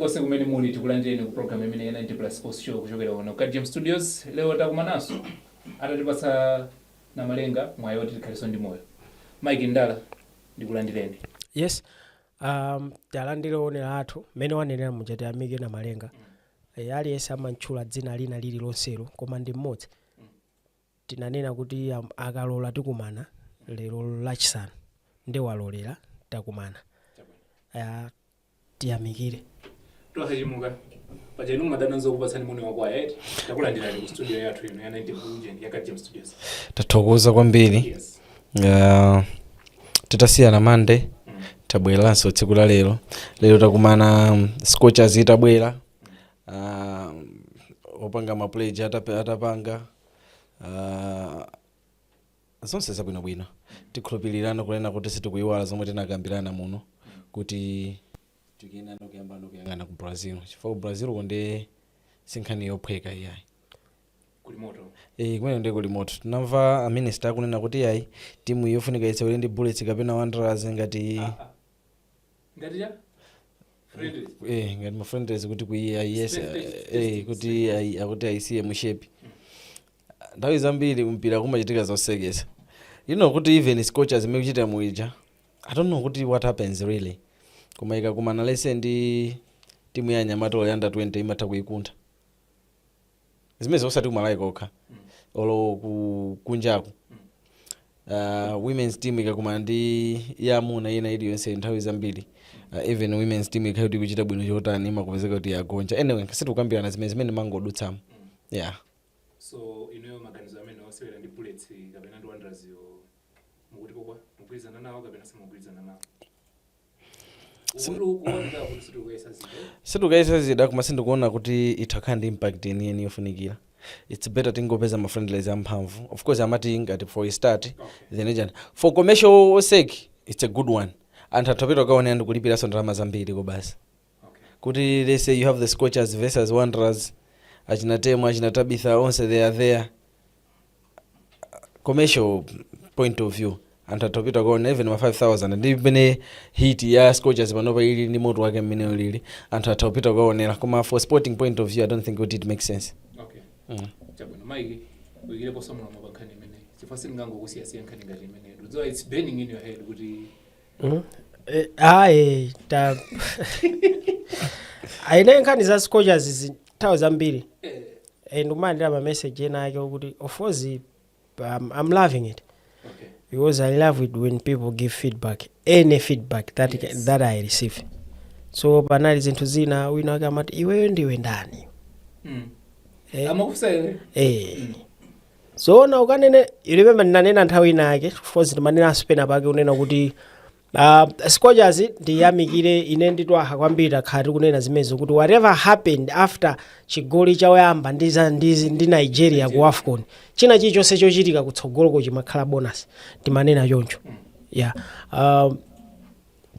kulikose kumene muli tikulandireni ku program imene ya 90 plus sports show kuchokera kuno ku Gym Studios. Leo takumanaso atatipatsa na malenga mwayi oti tikhaliso ndi moyo. Mike Ndala ndikulandireni. Yes. Talandire onera athu mene wanenera mujati amike na malenga. Ali yesa amantchula dzina lina lili lonselo koma ndi mmodzi. Tinanena kuti akalola tikumana lero lachisanu ndi walolera takumana. Tiyamikire. Twaha Chimuka. Pachenu madana zokupatsani muni wakwa eti. Takulandirani ku studio yathu ino ya 90 Plus ya Gym Studios. Tathokoza kwambiri. Yes. Titasiyana Monday. Tabweranso tsiku la lero takumana Scorchers itabwera opanga ma pledge atapanga zonse zabwinobwino tikhulupilirana kunena kuti sitikuyiwala zomwe tinakambirana muno kuti tikena nokuyamba nokuyangana ku Brazil chifukwa Brazil konde sinkhani yophweka iyayi kuli moto kumene ndi kuli moto tinamva a minister akunena kuti yayi timu yofunika itseule ndi bullets kapena wanderers ngati ngati ma friendlies kuti kuiya yes kuti akuti ayisiye mushepi nthawi zambiri mpira kumachitika zosekesa kuti even Scorchers imekuchita muija I don't know kuti what happens really koma ikakumana lese ndi timu ya Nyamata ya under 20 imatha kuikuntha zimene osati kumalayi kokha olo kunjaku women's team ikakumana ndi yamuna ina iliyonse nthawi zambiri even women's team ikhaiti kuchita bwino chotani imakupezeka kuti yagonja anyway sitikukambirana zimene mangodutsamo yeah. So inoyo maganizo amene osewera ndi bullets kapena ndi wanderers yo mukuti kokwa mugwirizana nawo kapena simugwirizana nawo situkayisazida koma sindikuona kuti itakhala ndi impact yeniyeni yofunikira. It's better tingopeza ma friendlies amphamvu. Of course amati ngati for a start then for commercial sake it's a good one. Anthu atapita kaone andu kulipiraso ndalama zambiri ko basi. Kuti let's say you have the Scorchers versus Wanderers, achina Temu achina Tabitha onse they are there. Commercial point of view anthu atapita kaone even ma 5000 ndi bene hit ya Scorchers panopa ili ndi moto wake mmene ulili anthu atapita kaonera koma for sporting point of view I don't think it makes sense. Chabona Mike uyile posomula mabakhani mene sifasi ngango kusiyasiya nkhani ngati mene so it's burning in your head kuti aine nkhani za Scorchers zithawi zambiri and umandira ma message ena ake ukuthi of course I'm loving it because I love it when people give feedback, any feedback that I receive. So panali zinthu zina wina akamati iweyo ndiwe ndani amakusele so na ukanene remember nanena nthawi inake force manena asipena pake unena kuti Scorchers ndiyamikire ine nditwaha kwambiri akhati kunena zimezo kuti whatever happened after chigoli chawoyamba ndi Nigeria ku AFCON china chilichonse chochitika kutsogoloko chimakhala bonus timanena choncho yeah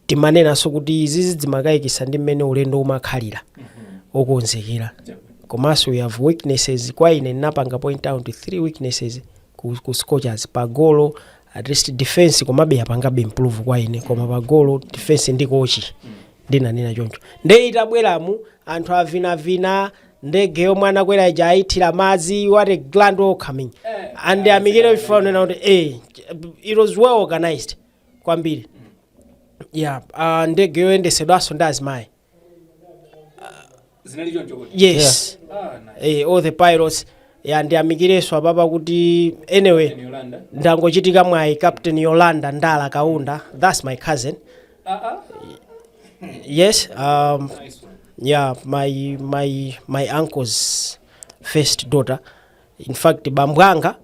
timanena so kuti izi zimakayikisa ndi mmene ulendo umakhalira okonzekera komanso we have weaknesses kwa ine napanga point out 3 weaknesses ku Scorchers pa golo at least defense komabe yapangabe improve kwa ine koma pa golo defense ndi kochi ndinanena choncho nde itabweramu anthu avina ndege yomwe anakwera ija ayithira madzi what a grand welcoming and amikire before na kuti it was well organized kwambiri yeah ndege yoyendesedwaso ndi azimayi zinali choncho yes all the pilots ndiyamikireso apapa kuti anyway ndangochitika mwayi Captain Yolanda Ndala Kaunda, that's my cousin. Yes yeah my uncle's first daughter. In fact bambwanga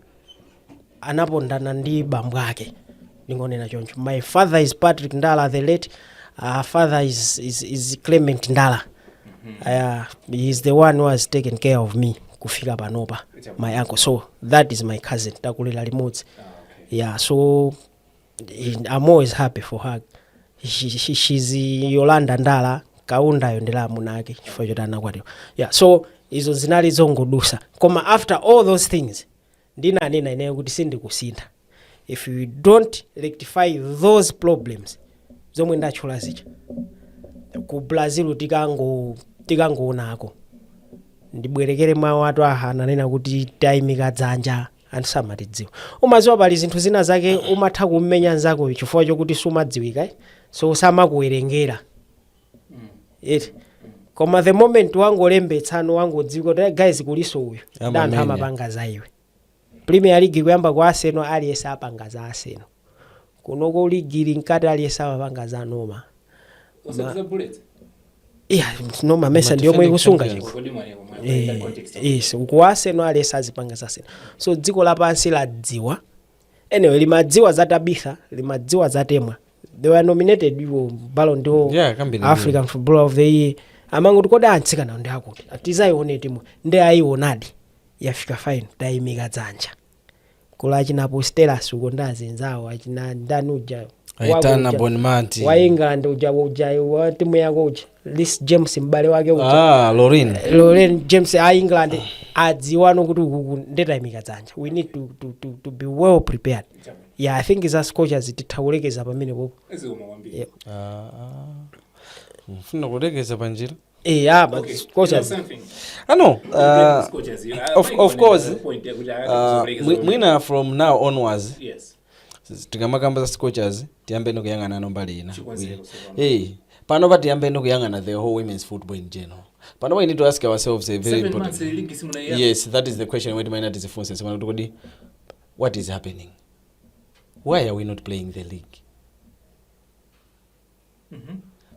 anapondana ndi bambwake ningonena choncho. My father is Patrick Ndala the late, father is Clement Ndala. He is the one who has taken care of me kufika panopa, my uncle. So that is my cousin takulira limodzi. Yeah, so I'm always happy for her. She's Yolanda Ndala Kaunda yondela munake chifukwa chotana kwati. Yeah, so izo zinali zongodusa koma after all those things ndinanena ine kuti sindikusintha. If you don't rectify those problems zomwe ndachula zicha ku Brazil tikango tikangoonako ndibwerekere mawu atu ananena kuti tayimika dzanja anthu samatidziwa. Umadziwa pali zinthu zina zake umatha kummenya nzako chifukwa chokuti sumadziwika so samakuwerengera koma the moment wangolembetsano wangodziwika kuti guys kuliso uyu ndi anthu amapanga za iwe. Premier League kuyamba kwa Arsenal aliyesa apanga za Arsenal kunoko ligiri nkati aliyesa amapanga za Noma. Noma mesa ndiyo mwe kusunga chiko. Yes, ku Arsenal aliyesa azipanga za Arsenal. So dziko lapansi ladziwa. Anyway, limadziwa za Tabitha, limadziwa za Temwa. They were nominated for Ballon d'Or, African Footballer of the Year. Amangu tukoda antsika na ndi akuti. Atizaione timu ndi aionadi yafika fine tayimika dzanja. Kula achina Stelas ukondazi nzawo achina Danuja aitana Bonmanti wa England uja wa timu yako uja Lis James mbale wake uja Lauren James a England adziwano kuti ndetayimika dzanja. We need to be well prepared. Yeah, I think is coaches titawulekeza pamene popo. Mfuna kulekeza panjira. But coaches. I know. Of course. Mwina from now onwards. Yes. Tikamakamba za coaches tiyambe nokuyangana nombali ina. Pano pa tiyambe nokuyangana the whole women's football in general. Pano we need to ask ourselves a very important. Yes, that is the question we might not is the what is happening? Why are we not playing the league?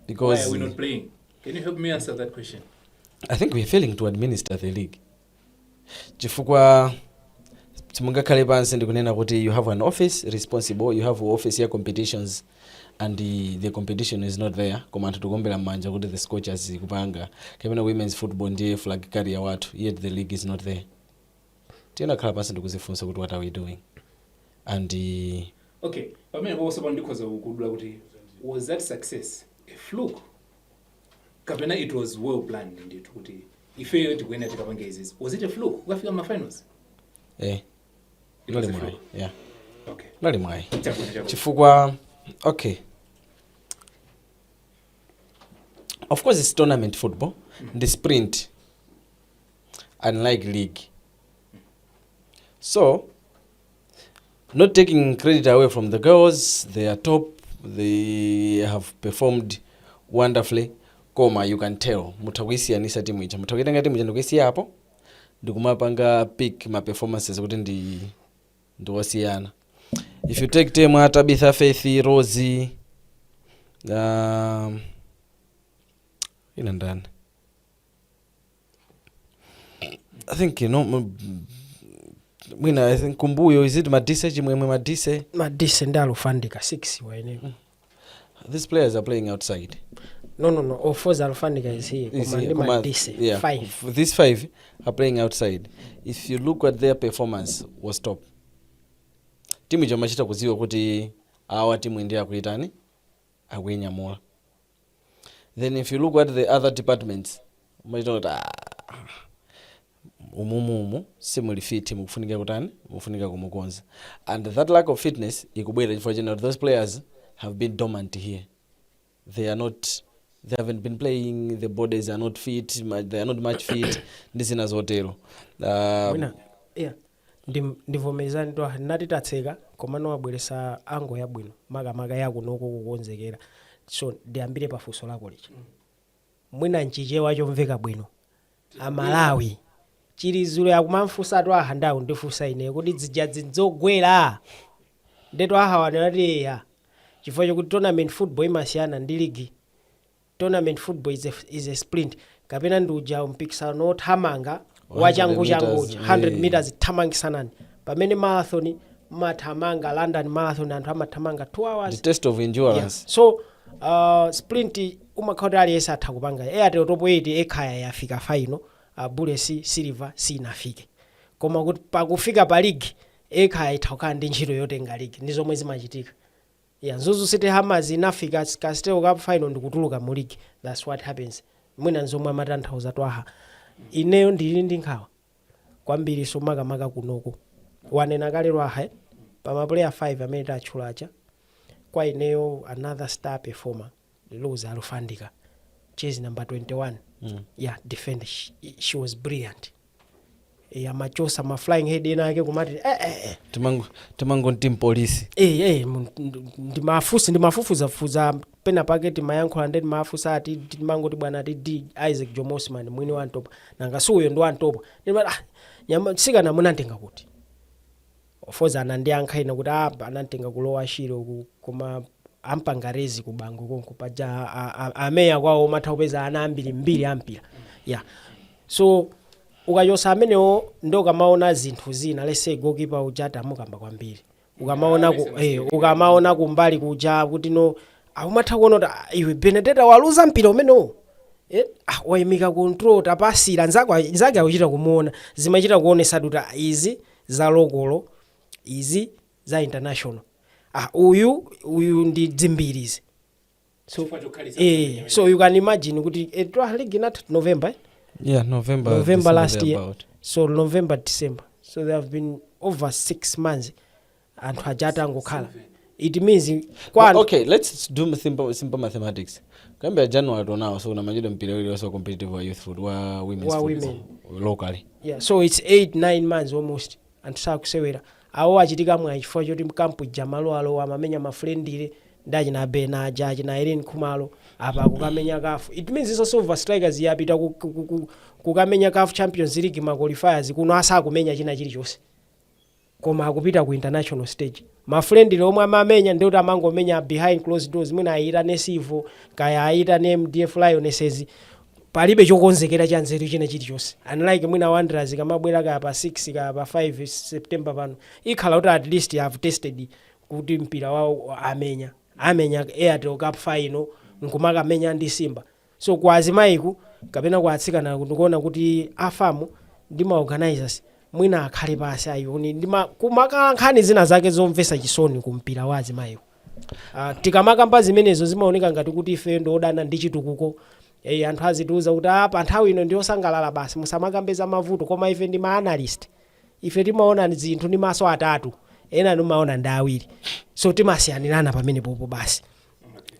Because why are we not playing? Can you help me answer that question? I think we are failing to administer the league. Chifukwa Chimuka kale pansi ndikunena kuti you have an office responsible, you have office here competitions and the competition is not there. Koma anthu tikuombera manja kuti the scorchers kupanga kapena women's football ndiye flag carrier watu, yet the league is not there. Tiyena khala pansi ndikuzifunsa kuti what are we doing? And okay, pamene also pandikoza ukudula kuti was that success a fluke? Kapena it was well planned indeed kuti ife tikuenda tikapanga izisi. Was it a fluke? Ukafika ma finals? Nali mwai. Yeah. Okay. Nali mwai. Chifukwa okay. Of course it's tournament football, the sprint unlike league. So not taking credit away from the girls, they are top, they have performed wonderfully. Koma you can tell mutakwisi anisa timu icha mutakitenga timu chandukwisi hapo ndikumapanga pick ma performances kuti ndiwasiyana. If you take team Tabitha, Faith, Rosie, ina ndani I think I think Kumbuyo, is it Madise, Chimwemwe Madise Ndala ufandika 6 waene. These players are playing outside. No. Ofoza Alfandika is here. Madise. Yeah. 5. These 5 are playing outside. If you look at their performance was top. Timu jamachita kuziwa kuti awa timu india kuitani akuinyamula. Then if you look at the other departments, machita umumu simuli fit mukufunika kutani mukufunika kumukonza, and that lack of fitness ikubwera for general those players have been dormant here. They haven't been playing, the bodies are not fit, they are not much fit. Ndisina zotero ndivomezani to natitatseka komano wabweresa ango yabwino maga yako noko kukonzekera. So ndiambire pafunso lako licha mwina nchiche wacho mveka bwino Amalawi Chilizule akumamfusa Twaha ndawo ndifusa ine kuti dzijadzi nzogwera ndeto ahawanati ya chifukwa chokuti tournament football imasiyana ndi league. Tournament football is a sprint kapena nduja mpikisano othamanga wachangu 100 meters thamangisanani pamene marathon mathamanga London marathon anthu amathamanga 2 hours. The test of endurance. Yeah. So sprint umakhala aliyesa atha kupanga Airtel top 8 ekhaya yafika final, Bulesi Silver sinafike. Koma kuti pakufika pa league ekhaya ithauka ndi ntchito yotenga league ndizomwe zimachitika. Yeah, Zuzu City Hammers inafika Castel Cup final ndikutuluka mu league. That's what happens. Mwina nzomwe amatanthauza Twaha. Ineyo ndili ndi nkhawa kwambiri somaka kunoko. Wanena kale Twaha pa ma player 5 amene tachulacha. Kwa ineyo another star performer Loza Alufandika, chase number 21 yeah defender she was brilliant amachosa ma flying head ena yake kumati timango team police ndimafufuza pena paketi mayankho ndeni mafusa ati timangoti bwana ati D Isaac Jomosman mwini wa ntopa nanga suyo ndo antopa nyama sika na munantenga kuti ofoza anandiyankha ina kuti anantenga kulowa shiro kuma ampangarezi kubango konko paja ameya kwawo mathaupeza ana mbiri ampira yeah so ukachosa amenewo ndokamaona zinthu zina lese goalkeeper ujata amukamba kwambiri ukamaona kumbali kuja kuti no akumatha kuona kuti iwe Benedetta waluza mpira umenewo wayimika control tapasira nzake akuchita kumuona zimachita kuonesa kuti izi za lokolo izi za international uyu ndi dzimbirizi so you can imagine kuti Twaha league inat November November last year about. So November December so there have been over 6 months anthu ajata angokhala it means okay let's do simple mathematics kamba January to now so unamajida mpira ile also competitive wa youth foot wa women locally yeah so it's 8-9 months almost anthu sakusewera awo achitika mwa chifukwa choti mkampu jamalo alo amamenya mafriendile ndaji na Bena Jaji na Irene Khumalo apa kukamenya kafu it means iso silver strikers yapita kukamenya kafu Champions League ma qualifiers kuno asa kumenya china chilichonse koma akupita ku international stage mafriendile omwe amamenya ndio amangomenya behind closed doors mwina aita nesivo kaya aita ne MDF Lionesses palibe chokonzekera cha nzeru china chilichonse unlike mwina Wanderers kamabwera ka pa 6 ka pa 5 September pano ikhala kuti at least have tested kuti mpira wao amenya Airtel Cup final nkumaka menya ndi Simba so kwa azimaiku kapena kwa atsikana kuona kuti afamu ndi ma organizers mwina akhale pasi ayoni ndi kumaka nkhani zina zake zomvesa chisoni kumpira wa azimaiku tikamakamba zimenezo zimaoneka ngati kuti ife ndo odana ndi chitukuko anthu azitiuza kuti apa nthawi ino ndiyosangalala basi musamakambeza mavuto koma ife ndi ma analyst ife timaona zinthu ndi maso atatu ena numaona ndi awiri so timasiyanirana pamene popo basi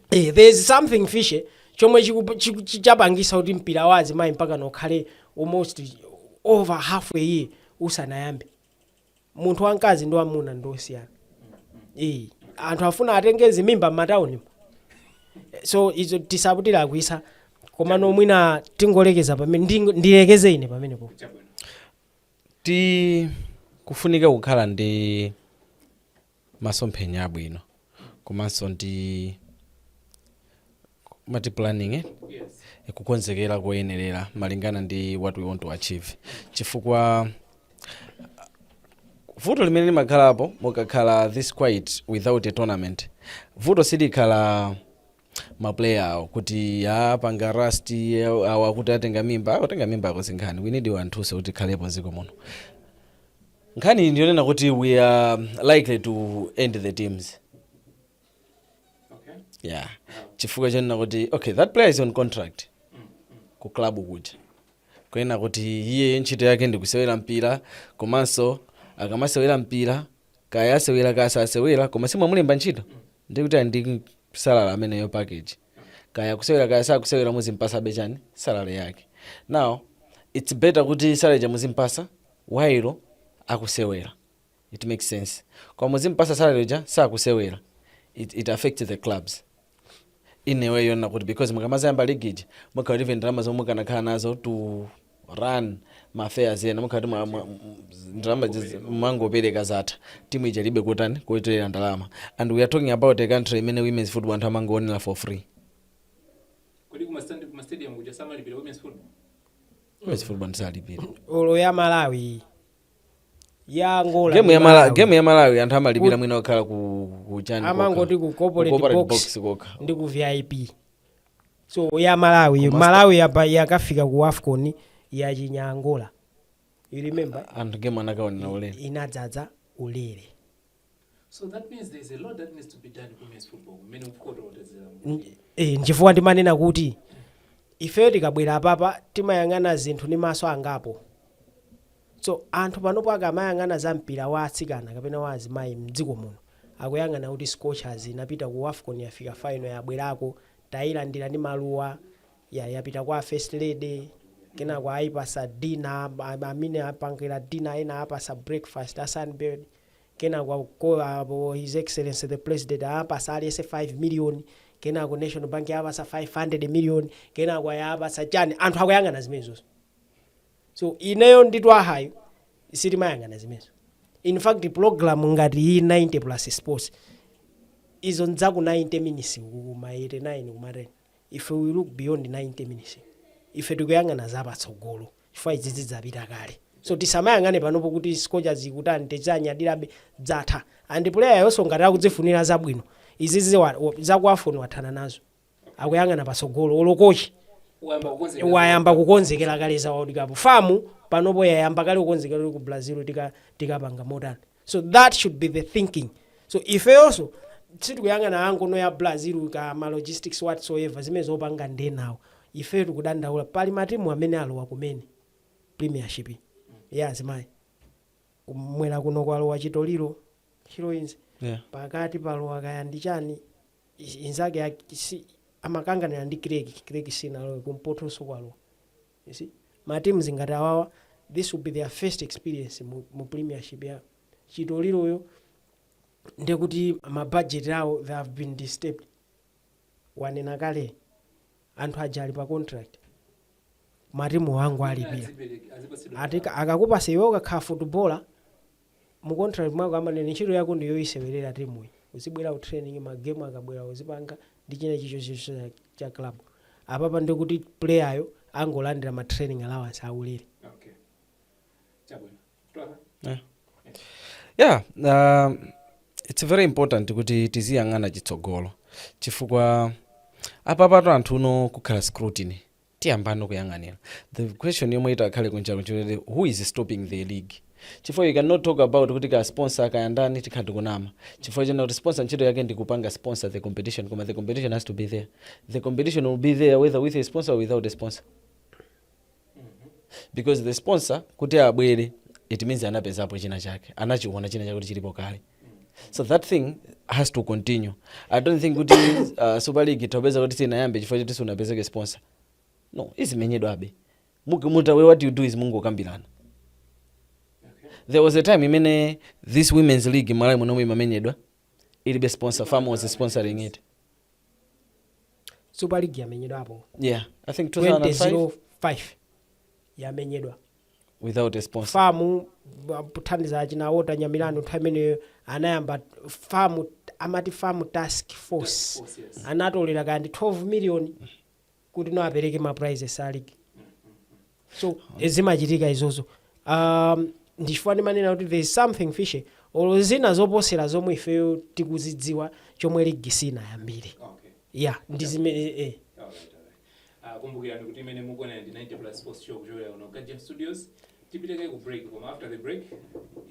there's something fishy chomwe chichapangisa kuti mpira wa azimayi mpaka nokhale almost over half a year usanayambe munthu wamkazi ndi wamuna ndosiyana anthu afuna atengeze mimba m'matauni so izo tisaputira akuisa koma nomwina tingolekeza pamene ndilekeze ine pamene popo kufunika kukhala ndi masomphenya abwino komanso ndi planning kukonzekera kuyenerera malingana ndi what we want to achieve chifukwa vuto limene limakhalapo mukakhala this quiet without a tournament vuto silikhala maplayer awo kuti panga rasti awo kuti atenga mimba ako nkhani we need anthu kuti khalepo ziko muno nkhani ndionena kuti we are likely to end the teams yeah chifukwa chanena kuti okay that player is on contract ku club kuja kwena kuti iye ntchito yake ndi kusewera mpira komanso akamasewera mpira kaya asewera kasasewera koma simwamulemba ntchito ndikuti ndi salary amene yo package kaya kusewera kaya sakusewera muzimpasa bechani salary yake now it's better kuti salary muzimpasa while akusewera it makes sense kwa muzimpasa salary ja sakusewera it affects the clubs in a way yona kuti because mukamazayamba league mukati even drama zomwe kanakhala nazo to run ma affairs yena mukati drama mangopereka zatha timu ija libe kutani kuitera ndalama and we are talking about a country many women's football anthu amangoonera for free kodi kuma stadium kuja samalipira women's football ndisalipira olo ya Malawi ya Angola game ya Malawi anthu amalipira mwina okhala ku chani amangoti ku corporate box ndi ku VIP so ya Malawi yakafika ku AFCON ya Angola you remember and game anakaona ulere inadzaza ulere so that means there is a lot that needs to be done in women's football many of course nchifukwa ndimanena kuti ife tikabwera papa timayang'ana zinthu ndi maso angapo so anthu panopo akamayang'ana za mpira wa atsikana kapena wa azimayi mdziko muno akuyang'ana kuti Scorchers inapita ku AFCON yafika final yabwerako tayilandira ndi maluwa yapita kwa first lady kena kwa aipasa dinner amine apangira dinner ena apasa breakfast asunbed kena kwa his excellency the president apasa alese 5 million kena kwa national bank apasa 500 million kena kwa apasa chani anthu akuyang'ana zimenezo. So ineyo nditwa hayo sitimayang'ana zimenezo. In fact program ngati hii 90 plus sports izo nzaku 90 minutes kuma 89 kuma 10 if we look beyond 90 minutes ife tikuyang'ana zapatsogolo chifukwa izizi zapita kale. So tisamayang'ane panopo kuti scocha zikutani tezanyadirabe dzatha and player yonso ngati akudzifunira zabwino izizi zakuafoni wathana nazo akuyang'ana patsogolo olokochi wayamba kukonzekera kale za World Cup famu panopo yayamba kale kukonzekera ku Brazil tikapanga motani. So that should be the thinking. So if also sitikuyang'ana angono ya Brazil ma logistics whatsoever zimene zopanga ndenawo ife tikudandaula pali matimu amene alowa kumene premiership zimayi kumwera kuno kwalowa Chitoliro Heroines pakati palowa kaya ndichani inzake amakanganira ndi Craig sinalowe kumpotoso kwalowa. You see matimu zingati awawa this will be their first experience mu premiership ya Chitoliroyo ndekuti ma budget awo they have been disturbed wanena kale anthu ajali pa contract matimu wangu alipira atika akakupasa iwe ukakhala footballer mu contract mwako amanene ntchito yako ndiyo isewerera timu uzibwera ku training magame akabwera uzipanga ndi china chicho cha club apapa ndikuti player yo angolandira ma training allowance aulere. Okay. It's very important kuti tiziyang'ana chitsogolo chifukwa apapa anthu uno kukhala scrutiny tiyambano kuyang'anira. The question yomwe itakhale kunjalo choti who is stopping the league chifukwa you cannot talk about kuti ka sponsor akayandani tikhati kunama chifukwa chena kuti sponsor ntchito yake ndi kupanga sponsor the competition koma the competition has to be there. The competition will be there whether with a sponsor or without a sponsor. Because the sponsor kuti abwere it means anapezapo china chake anachiona china chake kuti chilipo kale. So that thing has to continue. I don't think kuti Super League itaweza kuti sinayambe chifukwa choti sunapezeke sponsor. No, izimenyedwa abe. Mutawe what you do is mungu kambirana. There was a time imene this women's league malai munomwe imamenyedwa ilibe sponsor farm was sponsoring it. Super League yamenyedwa hapo. Yeah, I think 2005 yamenyedwa without a sponsor. Farm kuthandiza achina wota Nyamilano timene anayamba farm amati farm task force anatolera kandi 12 million kuti no apereke ma prizes a league. So ezimachitika izozo ndifani manena kuti there is something fishy or zina zoposera zomwe ife tikuzidziwa chomwe league sina yambiri. Okay. Ndizime kumbukirani kuti imene mukuona ndi 90 plus sports show kuchokera kuno Kajam Studios. Tipiteke ku break koma after the break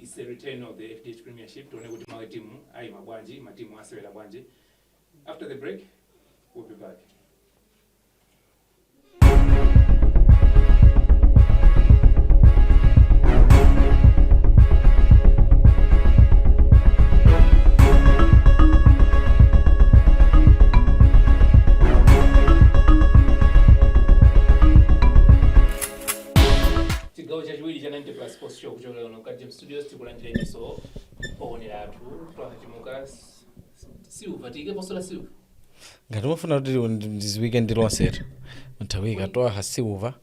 is the return of the FDH Premiership tuone kuti mawe timu ayi mabwanji matimu asewera bwanji. After the break we'll be back. Sports show kuchokera kuno Kajam Studios tikulandireni so oonera athu Twaha Chimuka Silva tike posola Silva ngati mufuna kuti this weekend lonse mtawika Twaha Silva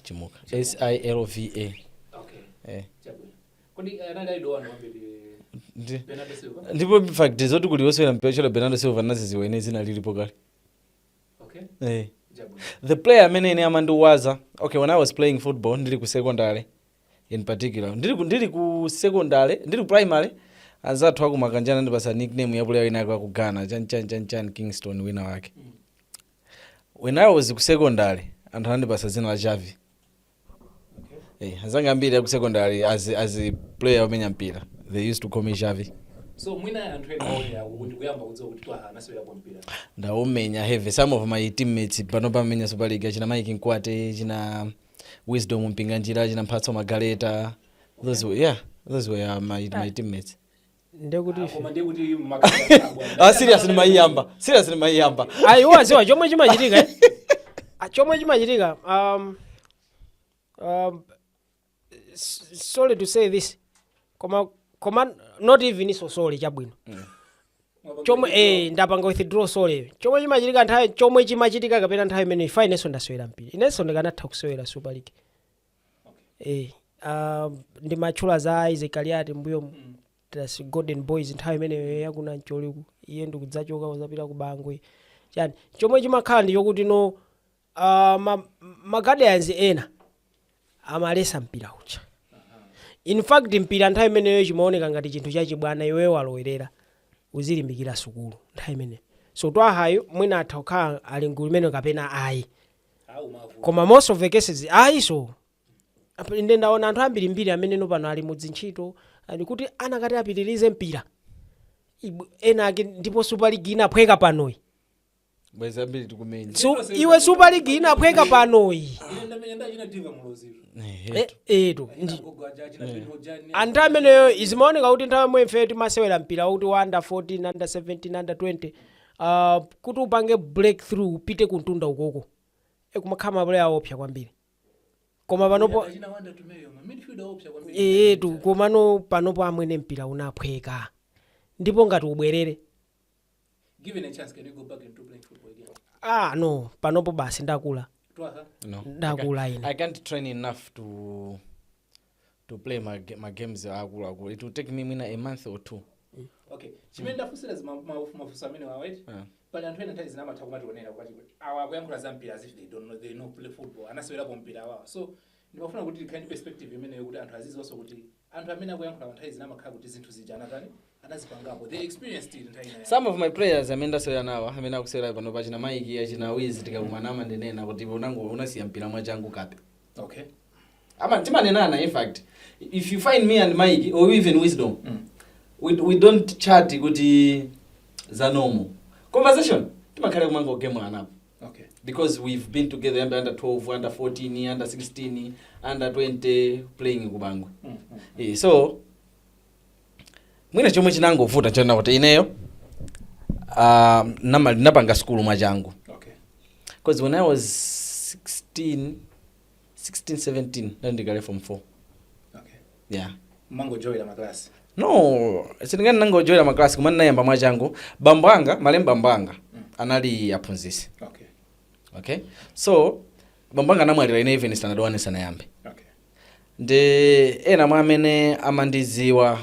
Chimuka SILVA. Okay. Kodi anali do wanu wabeli Bernardo Silva ndipo in fact zoti kuti woswera mpira Bernardo Silva naziziwene zina lilipo kale. Okay. The player amene amandiwaza okay when I was playing football ndili ku secondary in particular ndili ku secondary ndili ku primary anzathu akumakanjana ndipasa nickname ya player inaka ku Ghana chan Kingston wina wake. When I was ku secondary anthu andipasa zina la Javi. Azanga ambiri ku secondary as a player omenya mpira they used to call me Javi. So mwina anthu ena kuti kuyamba kudziwa kuti Twaha anasewera kwa mpira ndaumenya heavy some of my teammates pano pamenya Super League china Mike Nkwate china Wisdom Mpinganjira china Mphatso Magaleta those were my teammates. Ndekuti koma ndekuti makaka serious ni mayamba ayi waziwa chomwe chimachitika chomwe chimachitika sorry to say this koma not even so sorry chabwino chomwe ndapanga withdraw sorry chomwe chimachitika nthawi chomwe chimachitika kapena nthawi imene finance ndasewera mpira inenso ndikanatha kusewera Super League ndimatchula za Isaac mbuyo that's Golden Boys nthawi imene yakuna Ncholiku iye ndikudzachoka uzapita ku Bangwe chani chomwe chimakhala ndi chokuti no Guardians ena amalesa mpira ucha in fact mpira nthawi imeneyo chimaoneka ngati chinthu chachibwana iweyo walowerera uzilimbikira sukulu nthawi imene so Twahayo mwina atha kukhala ali ngulu imene kapena ayi koma most of the cases ayi so inde ndaona anthu ambirimbiri amene no pano ali mudzintchito kuti anakati apitirize mpira ena ake ndipo Super League inaphweka panoyi bwezambiri tikumenya iwe Super League inaphweka panoyi anthu ameneyo izimaoneka kuti nthawi imwe ife timasewera mpira kuti under 14 under 17 under 20 kuti upange breakthrough upite kuntunda ukoko kumakhala mapuleya opsa kwambiri koma panopo komano panopo amwene mpira unaphweka ndipo ngati ubwerere given a chance can you go back into playing football again? No panopo basi ndakula no ndakula ine I can't train enough to play my games akulu it will take me a month or two. Okay chimenda fusira mafusa amene wawait pali anthu ena nthawi zinamatha kumationera kuti awa akuyankhula za mpira as if they know play football anasewera po mpira wawo so ndimafuna kuti kind perspective imene yokuti anthu azizonso kuti anthu amene akuyankhula nthawi zinamakhala kuti zinthu zija anatani anazipangapo they experienced it nthawi ina some of my players amene asewera nawo amene akusewera pano pachina Mike achina Wiz tikakumanama ndenena kuti unasiya mpira mwachangu kape okay timanenana in fact if you find me and Mike or even Wisdom we don't chat kuti za normal conversation timakhala kumango game anapo okay because we've been together under 12 under 14 under 16 under 20 playing kubangwe so mwina chomwe chinangovuta chona kuti ineyo napanga school mwachangu okay because when I was 16 17 ndikale form 4 okay yeah mango joy la class no sindingani nangojoyera maklasi kumana nayamba mwachangu bambwanga malemba mbanga anali aphunzisi okay so bambwanga anamwalira ine even standard 1 sanayambe okay nde ena mwa amene amandiziwa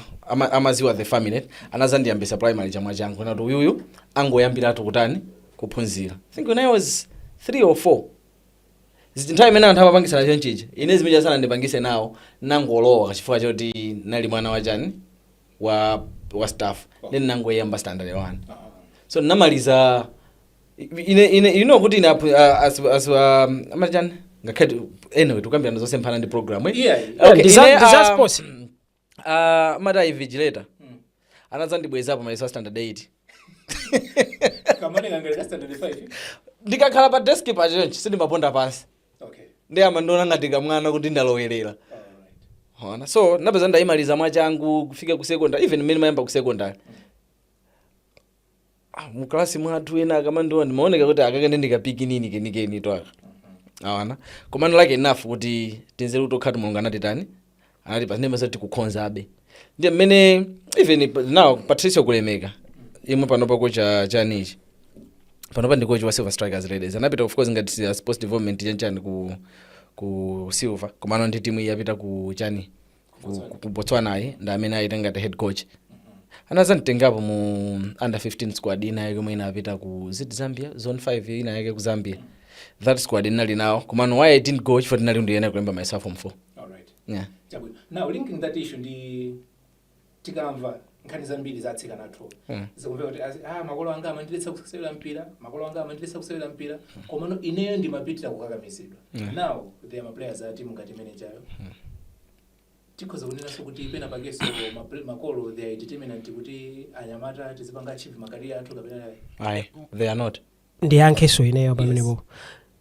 amaziwa the family anazandiyambisa primary chamwa changu nati uyuyu angoyambiratu kutani kuphunzira I think when I was 3 or 4 nthawi imene anthu amapangisana chonchichi ine zimene sana ndipangise nawo nangolowa kachifukwa choti nali mwana wachani wa staff then nangoyamba standard 1 so namaliza ine you know kuti ina as amachani ngakhati anyway tukambirana zonse mphana ndi program disaspose mata invigilator anazandibwezapo mayeso standard 8 kamane ngangale standard 5 ndikakhala pa desk pa chonchi sindimaponda pansi okay ndi amandona ngati kamwana kuti ndalowerera hona so napeza ndayimaliza mwachangu kufika ku secondary even mimi mayamba ku secondary mu class mwathu ena akamandiona ndimaoneka kuti akakende ndikapiki nini kenikeni twaka awana komano like enough kuti tinzere utokhala mulungu anati tani anati pasine masati kukhonza abe ndiye mmene even now Patricia kulemeka imwe panopa kocha chanichi panopa ndi coach wa Silver Strikers Ladies anapita of course ngati sports development chanchani ku Silver komano ndi timu yapita ku chani ku Botswana nda amene ayitenga head coach anazanditengapo mu under 15 squad ina yake mwina apita ku Zambia zone 5 ina yake ku Zambia that squad inali now komano why I didn't go for dinali ndi yena kulemba myself from 4 all right yeah now linking that issue ndi tikamva nkhani zambiri zatsika nathu zikumveka kuti makolo anga amandiletsa kusewera mpira komano ineyo ndimapitira kukakamizidwa now they are my players a team ngati manager tikoza kunena so kuti pena pakeso makolo they are determinant kuti anyamata tizipanga achieve makaria athu kapena ayi they are not ndiyankheso ineyo pamenepo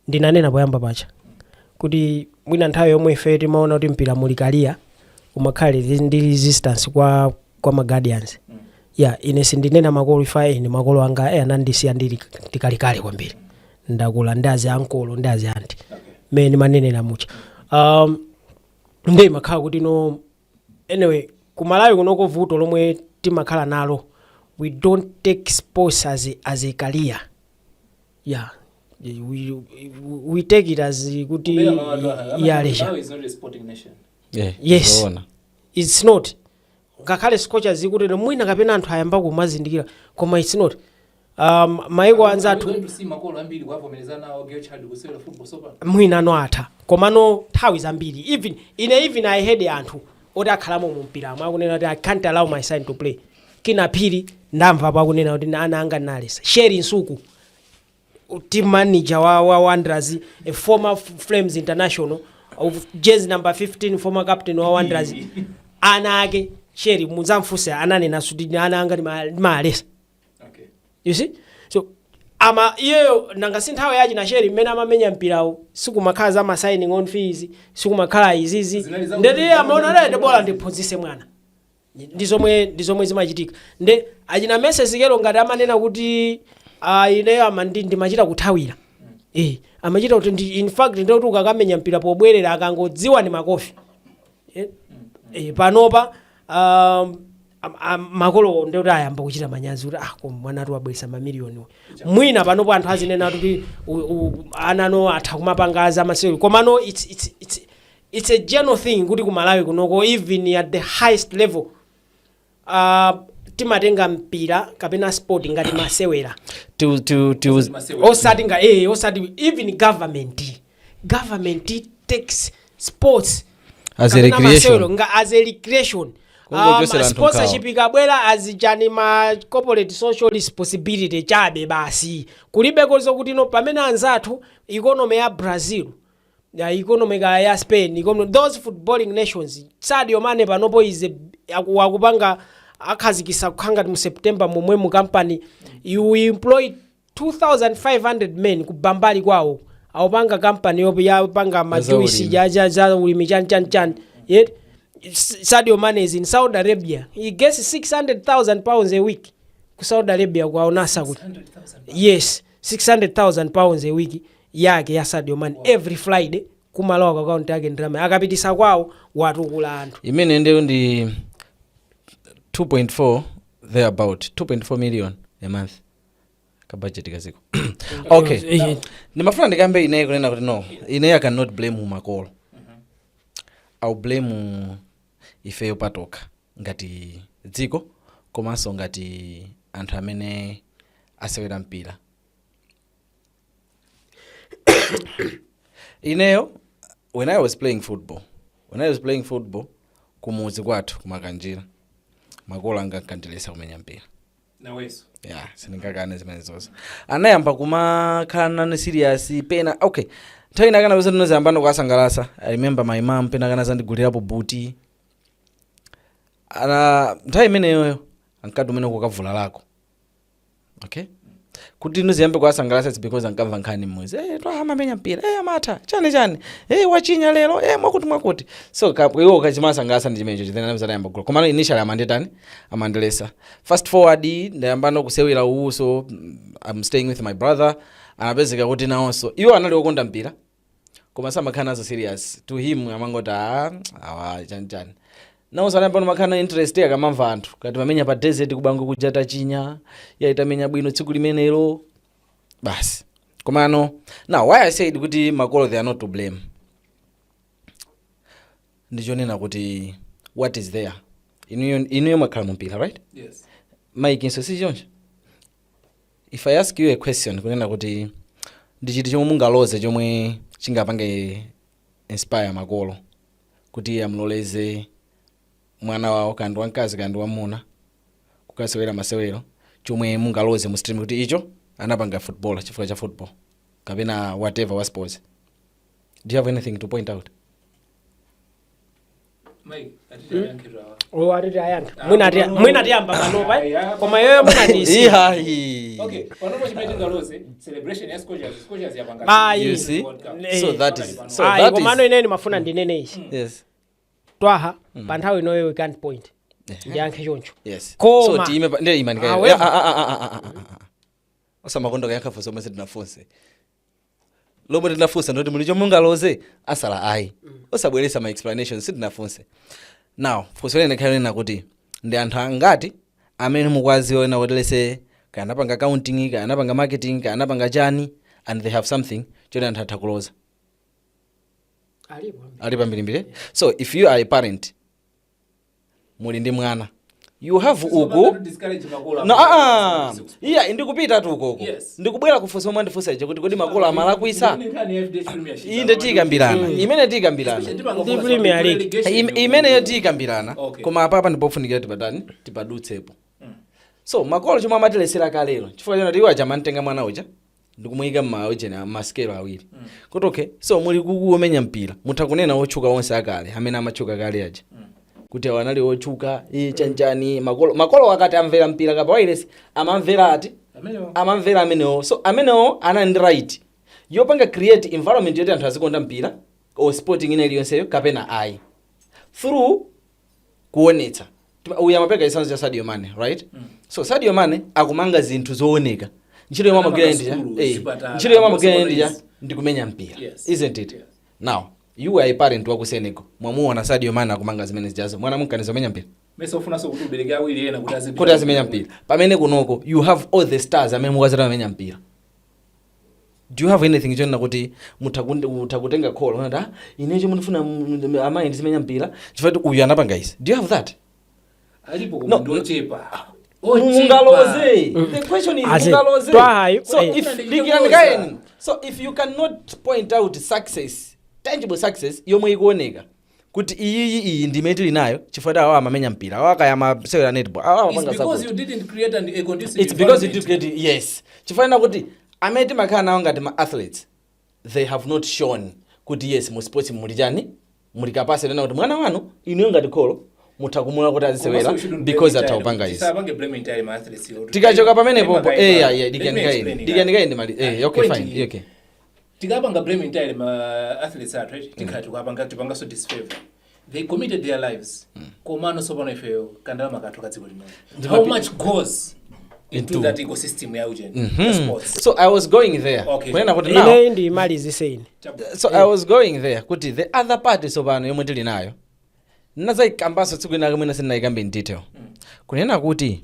ndinanena poyamba pacha kuti mwina nthawi yomwe ife timaona kuti mpira mulikalia umakhale ndi resistance kwa ma Guardians ine sindinena makolo ifa ine makolo anga anandisiya ndikalikale kwambiri ndakula ndazi ankolo ndazi anti mene manenera mucha ndi makhala kuti no anyway kumalawi kunoko vuto lomwe timakhala nalo we don't take sports as a career. Yeah, we take it as kuti Malawi is not a sporting nation. Yes, it's not. Ngakhale scocha zikuti mwina kapena anthu ayamba kumazindikira koma it's not. Maiko anzathu mwina no atha koma no nthawi zambiri even I had anthu oti akhalamo mu mpira mwakunena kuti I can't allow my son to play. Kina phiri ndamva pakunena kuti ana anga nalesa sheri nsuku team manager wa Wanderers, a former Flames international of jersey number 15, former captain wa Wanderers. Ana ake sheri muzamfuse ananena kuti ana anga ni malesa. Okay. You see? So ama iyo nanga sinthawe yachi na sheri mmene amamenya mpirawo sikumakhala za signing on fees sikumakhala izizi ndeti amaona lede bola ndiphunzise mwana ndizomwe zimachitika nde achina message kero ngati amanena kuti ineyo amandimachita kuthawira amachita kuti in fact ndoti ukakamenya mpira pobwerera akangodziwa ni makofi panopa makolo ndoti ayamba kuchita manyazi kuti mwana ati wabweresa mamiliyoni mwina panopo anthu azinena kuti anano atha kumapangaza masewero komano it's a general thing kuti kumalawi kunoko even at the highest level timatenga mpira kapena sport ngati masewera osati even government takes sports as a recreation sponsorship ikabwera azijani ma corporate social responsibility chabe basi kulibe kozo kuti no pamene anzathu economy ya Brazil ya economy ya Spain those footballing nations Sadio Mane panopo akupanga akhazikisa kukhanga mu September momwe mu company you employ 2500 men kubambali kwawo awupanga company yopo yapanga majuisi ja ulimi chan yet Sadio Mane is in Saudi Arabia. He gets 600,000 pounds a week ku Saudi Arabia kwa nasa kuti yes 600,000 pounds a week yake ya Sadio Mane every Friday kumalowa kwa account yake ndrama akapitisa kwawo watukula anthu imene ndi 2.4 there about 2.4 million a month ka budget kaziko okay nimafuna ndikambe ine kunena kuti no ine I cannot blame makolo I'll blame ifeyo patoka ngati dziko komanso ngati anthu amene asewera mpira ineyo when I was playing football kumuzi kwathu kumakanjira makolo anga kantilesa kumenya mpira naweso siningakane zimene zonse anayamba kumakhala nane serious pena okay nthawi nakana pesa ndinoziyamba ndikuwasangalasa I remember my mom pena kana zandigulirapo buti nthawi imeneyoyo ankati umene kukavula lako okay kuti ndinoziyambe kuwasangalasa it's because ankamva nkhani mmuzi Twaha amamenya mpira amatha chani wachinya lero mwakuti so iwo kachimasangalasa ndi chimenecho chitene namzanayamba kugula komano initially amandilesa fast forward ndayamba nokusewera uso I'm staying with my brother anapezeka kuti nawonso iwo anali okonda mpira koma samakhala nazo serious to him amangoti chani nawonso anayamba nomakhala interest akamamva anthu kati pamenya pa desert kubango kujata chinya yaitamenya bwino tsiku limenelo basi komano now why I said kuti makolo they are not to blame ndichonena kuti what is there inuyo makhala mumpira right yes Mike inso si chonje if I ask you a question kunena kuti ndichiti chomwe mungaloze chomwe chingapange inspire makolo kuti amloleze mwana wawo kandi wamkazi kandi wamuna kukasewera masewero chomwe mungaloze mu stream kuti icho anapanga football chifukwa cha football kapena whatever wa sports do you have anything to point out Mike atiti ayankha mwina tiyamba panopa koma yoyo munatisi okay panopo chimene ngaloze celebration ya scochers yapanga you see so that is komano ineni mafuna ndinene ichi yes Twaha pa nthawi inoyo we can't point ndiyankhe choncho yes Koma. so time ndiye imanika osamakondo kayankha for somwe sidinafunse lomwe tinafunsa ndoti muli chomwe mungaloze asala ayi osabweresa ma explanations sitinafunse. Now funso lene khalena kuti ndi anthu angati amene mukwaziwa ena kuti lese kanapanga accounting kanapanga marketing kanapanga chani and they have something choti anthu atha kuloza ali pambirimbiri. So if you are a parent muli ndi mwana you have uku no iya ndikupita tu ukoko ndikubwera kufunsa omwe ndifunsa icho kuti kodi makolo amalakwisa inde tikambirana imene tikambirana ndi Premier League imene tikambirana koma apa ndipofunikira tipadutsepo. So makolo chomwe amatilesera kalero chifukwa chona iwo achamantenga mwana uja ndikumuyika m'maojena maskelo awiri kuti okay so muli kukuomenya mpira mutha kunena otchuka onse akale amene amatchuka kale aja kuti awanali otchuka chanchani makolo wakati amvera mpira kapa wireless amamvera ati amamvera amenewo. So amenewo ana ndi right yopanga create environment yoti anthu azikonda mpira or sporting ina iliyonseyo kapena ayi through kuonetsa uya mapeka isanzo cha Sadio Mane right. So Sadio Mane akumanga zinthu zooneka ntchito yomwe amagwira ndija ntchito yomwe amagwira ndija ndikumenya mpira isn't it. Now you are a parent wa ku Senegal mwamuona Sadio Mane akumanga zimene zijazo mwana munkaniza menya mpira mese ofuna so kuti ubereke awiri ena kuti azimenya mpira pamene kunoko you have all the stars amene mukazira menya mpira. Do you have anything chona kuti mutakutenga call unati inecho munifuna amayi ndizimenya mpira chifukwa uyu anapanga izi. Do you have that? Alipo kumuntu ochepa mungaloze. The question is mungaloze. So if you cannot point out success, tangible success yomwe ikuoneka kuti iyi ndimeti linayo chifukwa awa amamenya mpira awa kaya masewera netball awa amapanga support. It's because you didn't create a conducive It's because you did create yes chifukwa kuti ameti makhala nawo ngati ma athletes they have not shown kuti yes mu sports muli chani muli capacity na kuti mwana wanu inu ngati kholo mutakumula kuti azisewera because ataupanga izi tikachoka pamene popo dikanikaende mali okay fine okay tikapanga blame entirely ma athletes are right tikapanga so disfavor they committed their lives komano so pano ifeyo kandala makatoka dziko lino how much goes into that ecosystem ya ujeni sports. So I was going there kwena kuti now ine ndi mali ziseni. So I was going there kuti the other party so pano yomwe tili nayo nazayikambaso tsikwina kamwena sinayikambe in detail kunena kuti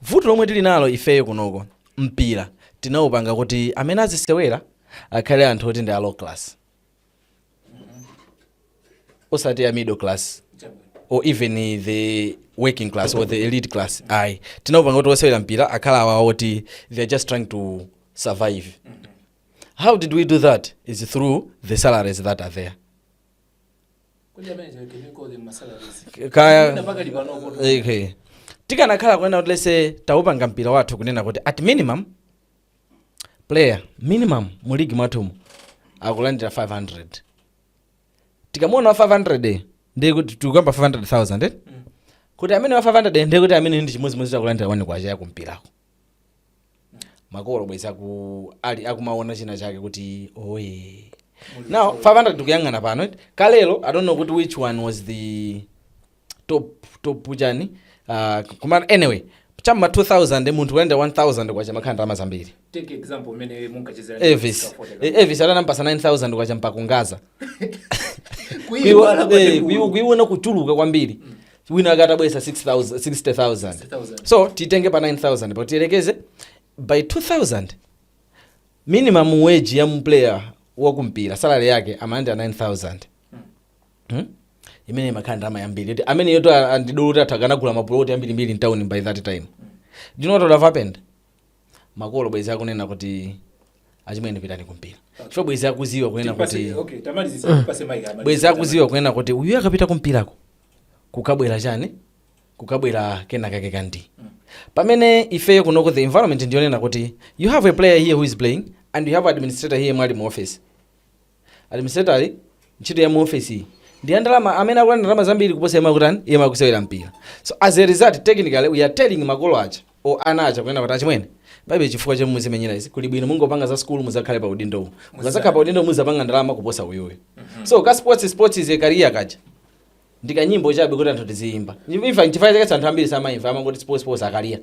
vuto lomwe tili nalo ifeyo kunoko mpira tinaupanga kuti amene azisewera akhale anthu oti ndi a low class osati ya middle class or even the working class or the elite class. Ayi tinaupanga kuti osewera mpira akhala awa oti they are just trying to survive. How did we do that? Is through the salaries that are there. Okay. Tikanakhala kwena kuti lese taupanga mpira wathu kunena kuti at minimum player minimum mu league mwathumu akulandira 500 tikamuona 500 ndiye kuti tukamba 500,000 kuti amene wa 500 ndiye kuti amene ndi chimozimozi akulandira 1 kwacha ya kumpirako makolo bweza ku ali akumaona china chake kuti oye now 500 tukuyangana pano kalelo I don't know kuti which one was the top jani kuma anyway chama 2000 munthu kuenda 1000 kwacha makhanda amazambiri. Take example mene munkachezera Elvis anampasa 9000 kwacha mpakungaza kuiona kuchuluka kwambiri wina akatabwesa 60000 so titenge pa 9000 but tielekeze by 2000 minimum wage ya player wakumpira salary yake amanda 9000 imene makhanda amayambiri amene yoto andidoluta atakana maplot ambiri in town by that time. Do you know what would have happened? Makolo bwezi akunena kuti achimwene pitani kumpira chifukwa bwezi akuziwa kunena kuti okay tamalizi sipase maika bwezi akuziwa kunena kuti uyu akapita kumpirako kukabwera chani kukabwera kena kake kandi pamene ifeyo kunoko the environment ndionena kuti you have a player here who is playing and you have administrator here mwali mu office administrator ntchito ya mu office ndi andalama amene akulanda ndalama zambiri kuposa yema kutani yema kusewera mpira. So as a result technically we are telling makolo acha o ana acha kunena kuti achimwene babe chifukwa chomwe muzimenyera izi kuli bwino mungopanga za school muzakhale pa udindo muzakhala pa udindo muzapanga ndalama kuposa uyuyo. So ka sports is a career kacha ndika nyimbo chabe kuti anthu tizimba imfa nchifaiza anthu ambiri samayimva amangoti sports akalia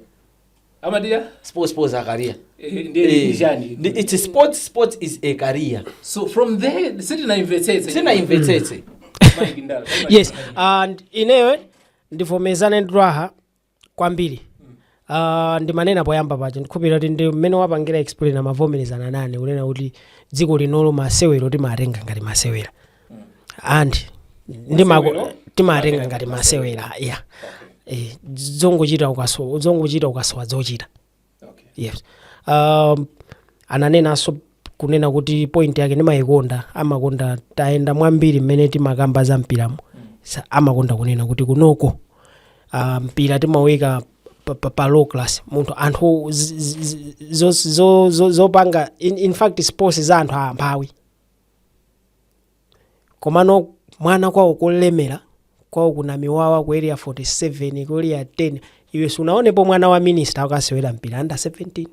Amadia? Sports a career. It's Sports is a career. So from there, sina invetete. Yes, and inewe ndivomezana ndi Twaha kwambiri. Ndimanena poyamba paja ndikhupira kuti ndi mmene wapangira explain amavomerezana nane unena kuti dziko linolo masewero timatenga ngati masewera. And timatenga ngati masewera. Yeah. Zongochita ukasowa zochita. Yes. Ananena so kunena kuti point yake amakonda taenda mwambiri mmene timakamba za mpiramo. Amakonda kunena kuti kunoko mpira timaweka pa low class munthu anthu zopanga in fact sports za anthu amphawi komano mwana kwawo kulemera kwawo kuna miwawa ku area 47 ku area 10 iwe sunaonepo mwana wa minister akasewera mpira under 17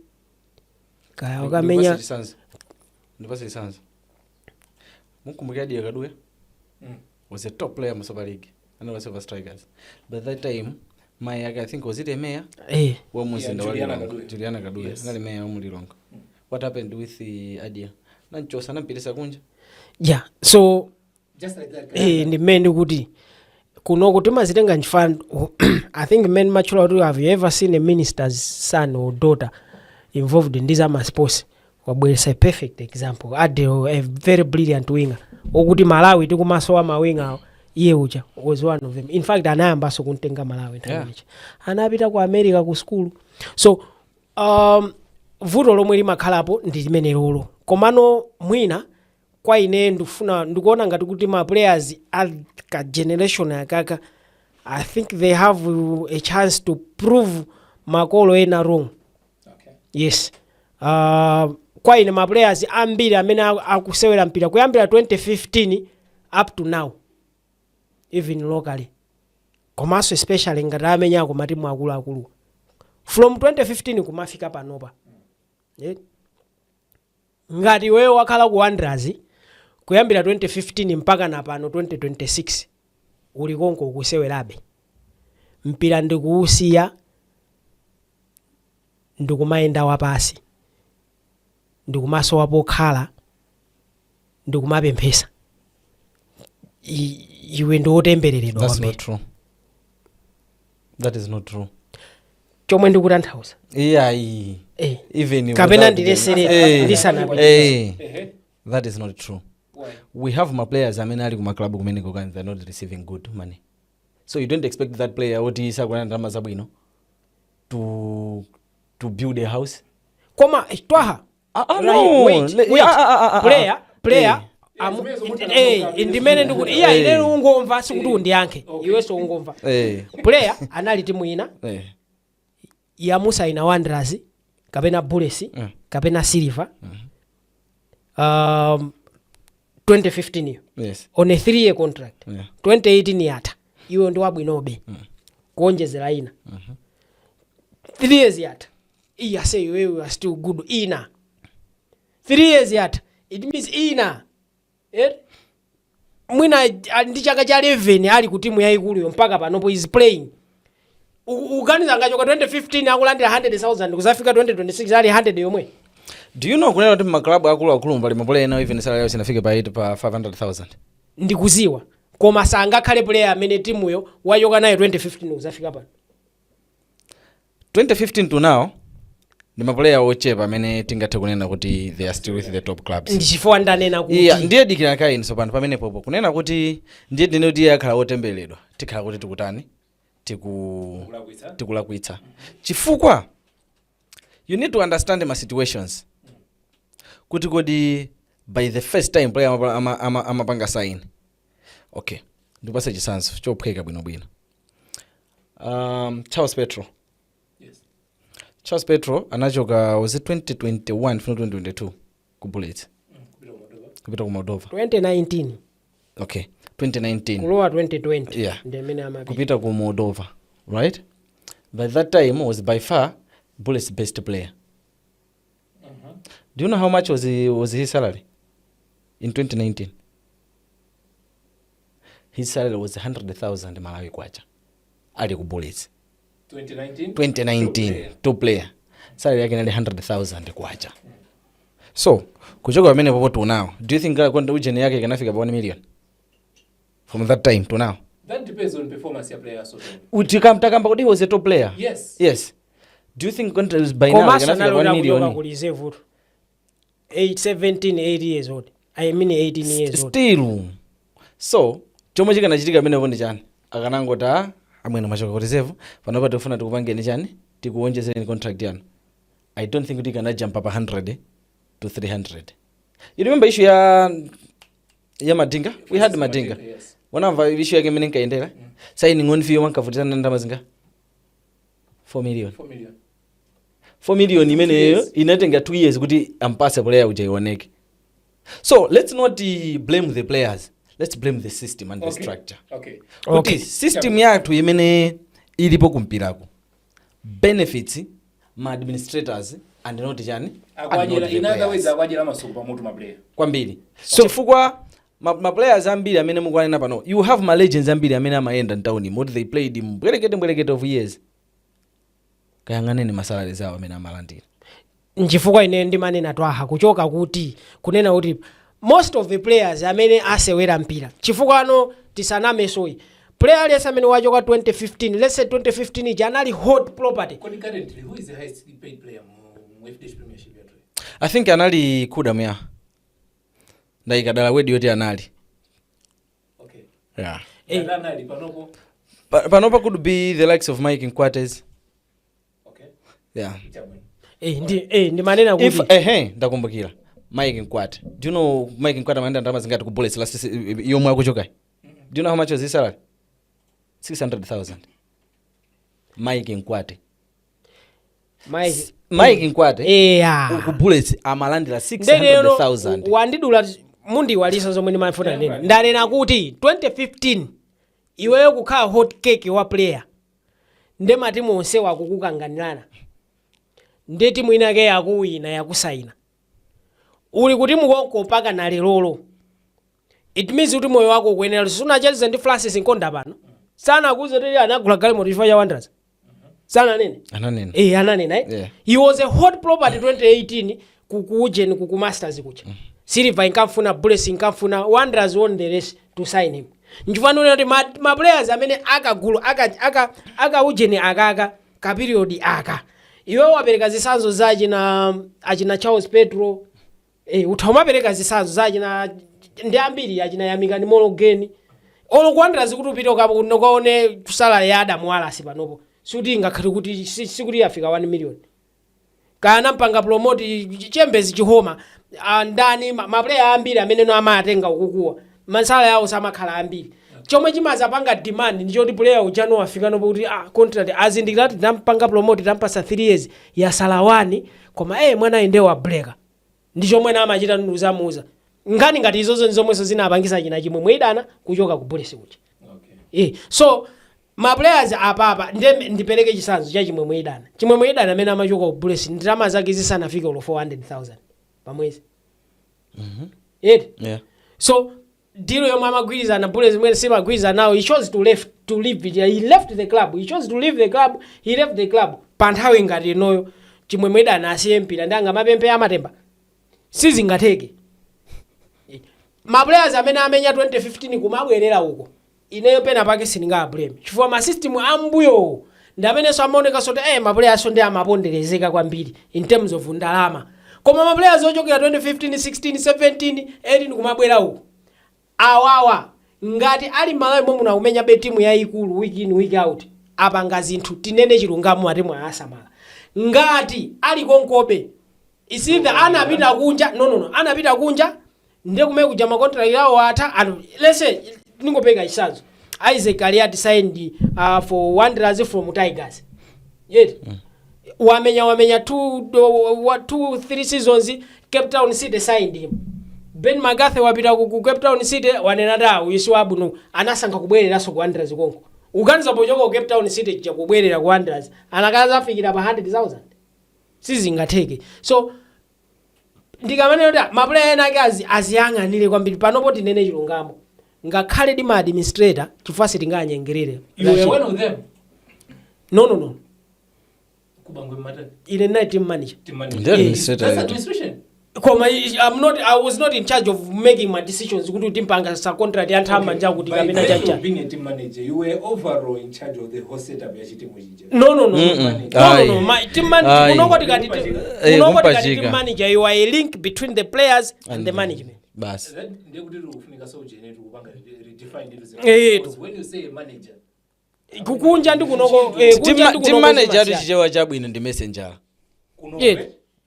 kaya ukamenya ndipase lisanzo mukumbuka Adi Akaduya was a top player in Super League and was Silver Strikers. But that time, I think was it a mayor? Juliana Kaduya. Yes. Not a mayor only long. What happened with the idea? Yeah, so just like that. the men kuti kuno kuti mazitenga nchifano I think men mature do have you ever seen a minister's son or daughter involved in these sports? Wabwesa a perfect example. Ade a very brilliant winger. Okuti Malawi tikumasowa mawinga iye uja was one of them. In fact anayamba so kuntenga Malawi nthawichi. Anapita ku America ku school. So vuto lomwe limakhalapo ndi limene lolo. Komano mwina kwa ine ndikuona ngati kuti ma players ka generation yakaka I think they have a chance to prove makolo ena wrong. Okay. Yes. Kwa ine ma players ambiri amene akusewera mpira kuyambira 2015 up to now even locally komanso especially ngati amenya ku matimu akulu from 2015 kumafika panopa. Yeah. Ngati wewe wakhala ku Wanderers kuyambira 2015 mpaka na pano 2026 uli konko ukusewerabe mpira ndikuusiya ndikumayenda wapasi ndikumasowa pokhala ndikumapemphesa iwe ndiwotembereredwa. That's not true. That is not true. Chomwe ndikutanthauza even kapena ndilesere ndisana that is not true. Why? We have my players ali kuma club kumene kokani they're not receiving good money, so you don't expect that player oti isakwana ndalama zabwino to build a house. Koma Twaha player indimene ndikuti ine ungomva sikuti undiyankhe iwenso ungomva. Player anali timu ina yamusaina Wanderers kapena Bullets kapena Silver 2015 Yes. on a 3-year contract. 2018 yata iwe ndi wabwinobe kuonjezera ina 3 years yata iya say we are still good ina 3 years yata it means ina mwina ndi chaka cha 11 ali ku timu yayikulu mpaka panopo is playing uganiza ngachoka 2015 akulandira 100,000 kuzafika 2026 ali 100 yomwe. Do you know kunena kuti maklabu akulu mbali mapole ena even salary yao sinafika pa 500,000? Ndikuziwa koma sangakhale player amene timuyo wayoka nayo 2015 kuzafika pano 2015 to now ndi maplayer ochepa amene tingathe kunena kuti they are still with the top clubs. Ndichifukwa ndanena kuti ndiye dikira kaini so pano pamene popo kunena kuti ndiye dine kuti akhala otembeledwa tikhala kuti tikutani tikulakwitsa chifukwa you need to understand my situations kuti kodi by the first time player amapanga sign. Okay, ndipase chisanzo chophweka bwinobwino. Charles Petro. Yes. Charles Petro anachoka was it 2021 from 2022 ku Bullets kupita ku Moldova 2019. Okay, 2019 kulowa 2020. Yeah. Ndemene amapita kupita ku Moldova, right? By that time was by far Bullets best player. Do you know how much was his salary in 2019? His salary was 100,000 Malawi kwacha ali ku Bullets 2019 2019 top player salary yake inali 100,000 kwacha. So kuchoka pamene popo to now, do you think kontra ujeni yake ikanafika pa 1 million from that time to now? That depends on performance ya player so. Utikamtakamba kuti he was a top player. Yes. Do you think kontra is by now ikanafika pa 1 million? Ku reserve 18 years old. I mean 18 years old. Still. So chomwe chikanachitika pamene pondi chani akanangota amwene machoka ku reserve panopa tikufuna tikupangeni chani tikuonjezereni contract yanu. I don't think we can jump up 100 to 300. You remember issue ya Madinga? We had Madinga. Yes. One of the issue yake menenka endela. Signing on fee wankavutana ndama zinga 4 million. 4 million imene inatenga 2 years kuti ampase player ujaioneke. So let's not blame the players. Let's blame the system and the structure. Okay. System yathu imene ilipo kumpirako. Benefits ma administrators and not chani. In other words, akwajira masuku pamoto ma player. Kwambiri. So chifukwa ma players ambiri amene mukwanena pano. You have my legends ambiri amene amaenda ntauni. What they played in mbwerekete of years. Kayanganeni masalari zawo amene amalandira. Nchifukwa ine ndimanena Twaha kuchoka kuti kunena kuti most of the players amene asewera mpira. Chifukwa ano tisaname soyi. Player aliyesa amene wachoka 2015, let's say 2015 janali hot property. Currently, who is the highest paid player mu FDH Premiership yathu? I think anali kuda mya. Ndaika dala wedi yoti anali. Okay. Yeah. Anali panopo. Panopa could be the likes of Mike Nkwatez. Okay. Yeah. Ndi manena kuti. If ndakumbukira. Mike Nkwate. Do you know Mike Nkwate maenda ndama zingati ku Bullets last yomwe akuchoka? Do you know how much was his salary? 600,000. Mike Nkwate. Mike Nkwate. Ku Bullets amalandira 600,000. Wandidula mundi walisa zomwe ndimafuna nene. Ndanena kuti 2015 iweyo kukhala hot cake wa player. Nde matimu onse wakukukanganirana. Nde timu inake yakuwina yakusaina. Uli kuti mukonko paka na lelolo. It means kuti moyo wako kwenera suna chaliza ndi Francis Nkonda pano. Sana akuze tele anagula galimo chifukwa cha Wanderers. Sana nene? Ananena. Ananena He was a hot property 2018 kukuujeni kuku Masters kucha. Silver inkamfuna, Bullets inkamfuna, Wanderers won the race to sign him. Njifano kuti ma players amene akagulu aka ujeni akaka ka period aka. Iwe wapereka zisanzo zaji na achina Charles Petro. Utamapereka zisanzo zaji na ndi ambiri achina Yamikani Molo geni. Olo Wanderers kuti upite ukaone kusala ya Adam Wallace panopo. Suti ngakhali kuti sikuti yafika 1 million. Kana mpanga promote Chambers Chihoma ndani ma player ambiri amene no amatenga ukukuwa. Masala yawo samakhala ambiri. Chomwe chimaza panga demand ndicho kuti player uchano wafika nopo kuti contract azindikira kuti tampanga promote tampasa 3 years ya sala 1 koma mwana ende wa breaker. Ndicho mwena amachita nuzamuza. Ngani ngati izozo nzomweso zinapangisa china chimwe mwidana kuchoka ku Bullets kucha. Okay. So ma players apapa ndipereke chisanzo cha chimwe mwidana. Chimwe mwidana amene amachoka ku Bullets ndalama zake zisanafike lo 400,000 pamwezi. Yeah. So deal yomwe amagwirizana Bullets mwene simagwirizana now he chose to leave it. He left the club. He chose to leave the club. He left the club. Panthawi ngati noyo chimwe mwidana asiye mpira ndanga mapempe amatemba. Sizingateke. Ma players amene amenya 2015 kumabwerera uko. Ineyo pena pake sininga blame. Chifukwa ma system ambuyo ndamene so amaoneka sote ma players so ndi amaponderezeka kwambiri in terms of ndalama. Koma ma players ochokera 2015, 16, 17, 18 kumabwera uko. Awawa ngati ali malawi momwe munaumenya be timu yayikulu week in week out. Apanga zinthu tinene chilungamo ati mwa asamala. Ngati ali konkobe isitha anapita kunja anapita kunja nde kumene kuja ma contract yawo atha let's say ningopeka chisanzo Isaac Aliati signed for Wanderers from Tigers. Wamenya 2-3 seasons Cape Town City signed him. Ben Magathe wapita ku Cape Town City wanenada uyisiwabu no anasankha kubwerera so ku Wanderers konko. Uganiza pochoka ku Cape Town City cha kubwerera ku Wanderers anakaza afikira pa 100,000. Sizingateke. So ndikamane kuti ma player ena akazi aziyang'anire kwambiri panopo tinene chilungamo. Ngakhale di ma administrator chifukwa sitinganyengerere. You were one of them. No. kubangwe matani ine ndinali team manager that's administration. I was not in charge of making my decisions kuti timpanga sa contract ya ntama nja kuti kapena chacha. Being a team manager, you were overall in charge of the whole setup ya chitimu chija. No. My team manager, team manager, you are a link between the players and the management. Bas. Ndiye kuti ufunika so jene tukupanga redefine it. When you say a manager, kukunja ndi kunoko team manager tuchichewa chabwino ndi messenger.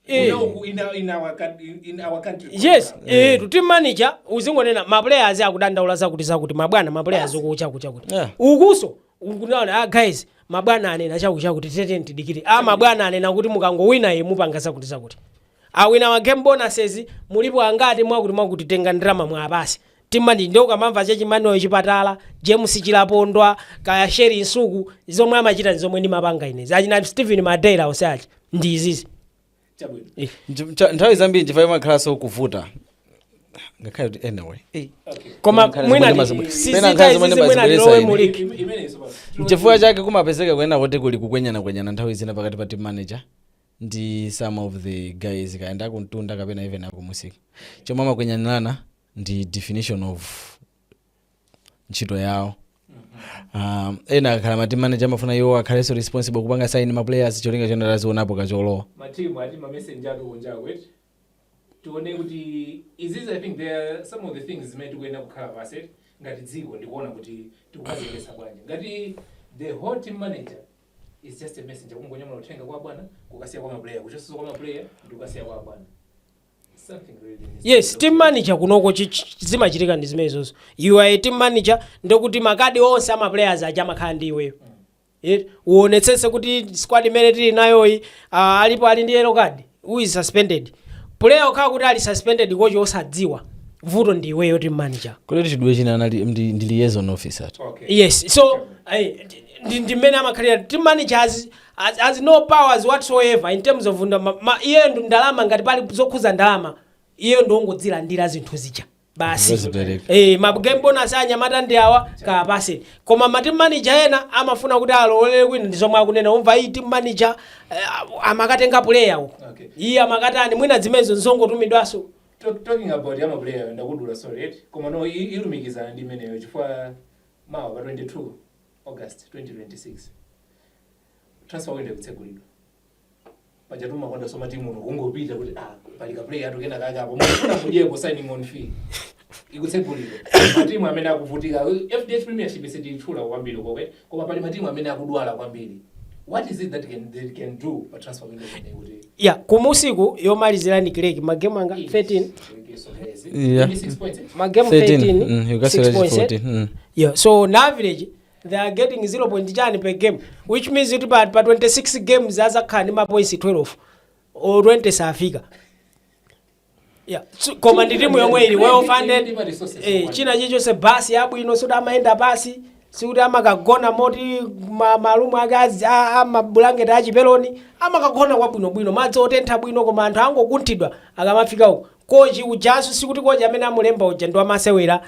In our country. Yes, to team manager uzingonena ma players akudandaula zakuti mabwana ma players ukuchakuti. Ukuso ukunaona guys mabwana anena chakuti tetenti dikiti. Mabwana anena kuti mukangowina ye mupanga zakuti. Awina wa game bonuses mulipo angati mwakuti tenga ndrama mwa basi. Team manager ndio kamamva chachimano chipatala, James Chilapondwa, kaya Sheri Nsuku, zomwe amachita zomwe ndi mapanga inezi. Achina Stephen Madela osachi. Ndi izizi. Nthawi zambiri chifukwa makhala so kuvuta ngakhale anyway koma mwina sizitaizimwina muliki chifukwa chake kumapezeka kwena kuti kuli kukwenyana nthawi zina pakati pa team manager ndi some of the guys kaenda kuntunda kapena even akumusika chomwe amakwenyanana ndi definition of ntchito yawo. Ena akhala ma team manager amafuna iwo akhaleso responsible kupanga sign ma players cholinga chona razionapo kacholowa matimu ati ma messenger atu kunja wet tuone kuti is this I think there are some of the things zimene kuenda kukhala basset ngati dziko ndikuona kuti tikukazekesa bwanje ngati the whole team manager is just a messenger kungonyamula uthenga kwa bwana kukasiya kwa ma player kuchososo kwa ma player ndikukasiya kwa bwana. Yes, team manager kunoko zimachitika ndi zimenezo. You are a team manager ndokuti makadi onse ama players aja makhala ndi iweyo. Uonetsetse kuti squad imene tili nayo alipo ali ndi yellow card who is suspended. Player okhala kuti ali suspended kocho osadziwa. Vuto ndi iweyo team manager. Kule chidwe china anali ndi liaison officer. Yes, so ndi mmene amakhalira team manager has no powers whatsoever in terms of iye ndo ndalama ngati pali zokhuza ndalama iye ndo ongodzilandira zinthu zija basi. Ma game bonus anyamata ndi awa ka pase koma ma team manager ena amafuna kuti alolere kwina ndi zomwe akunena umva iyi team manager amakatenga player uko iye amakatani mwina zimezo nzongotumidwaso. Talking about yama player ndakudula sorry koma no ilumikizana ndi imeneyo chifukwa mawa pa 22 August 2026 transfer window kutsegulidwa pachatuma kwanda soma timu ungopita kuti palika player atokena kaka hapo mwana mujeko signing on fee ikutsegulidwa matimu amene akuvutika FDH Premiership isitithula kwambiri kokwe koma pali matimu amene akudwala kwambiri. What is it that they can do for transfer window kuti kumusiku yomalizira ndi kireki magame anga 13 6 points magame 13 you got 14 so on average they are getting 0.9 per game, which means that by 26 games as a can ma points 12 or 20 safika. So command team yomwe ili well funded. China chicho se basi yabwino so amaenda basi sikuti amakagona moti malumu agazi amablanket achipeloni amakagona kwabwino madzi otentha bwino koma anthu angokuntidwa akamafika uko koji ujaso sikuti koji amene amulemba uja ndo amasewera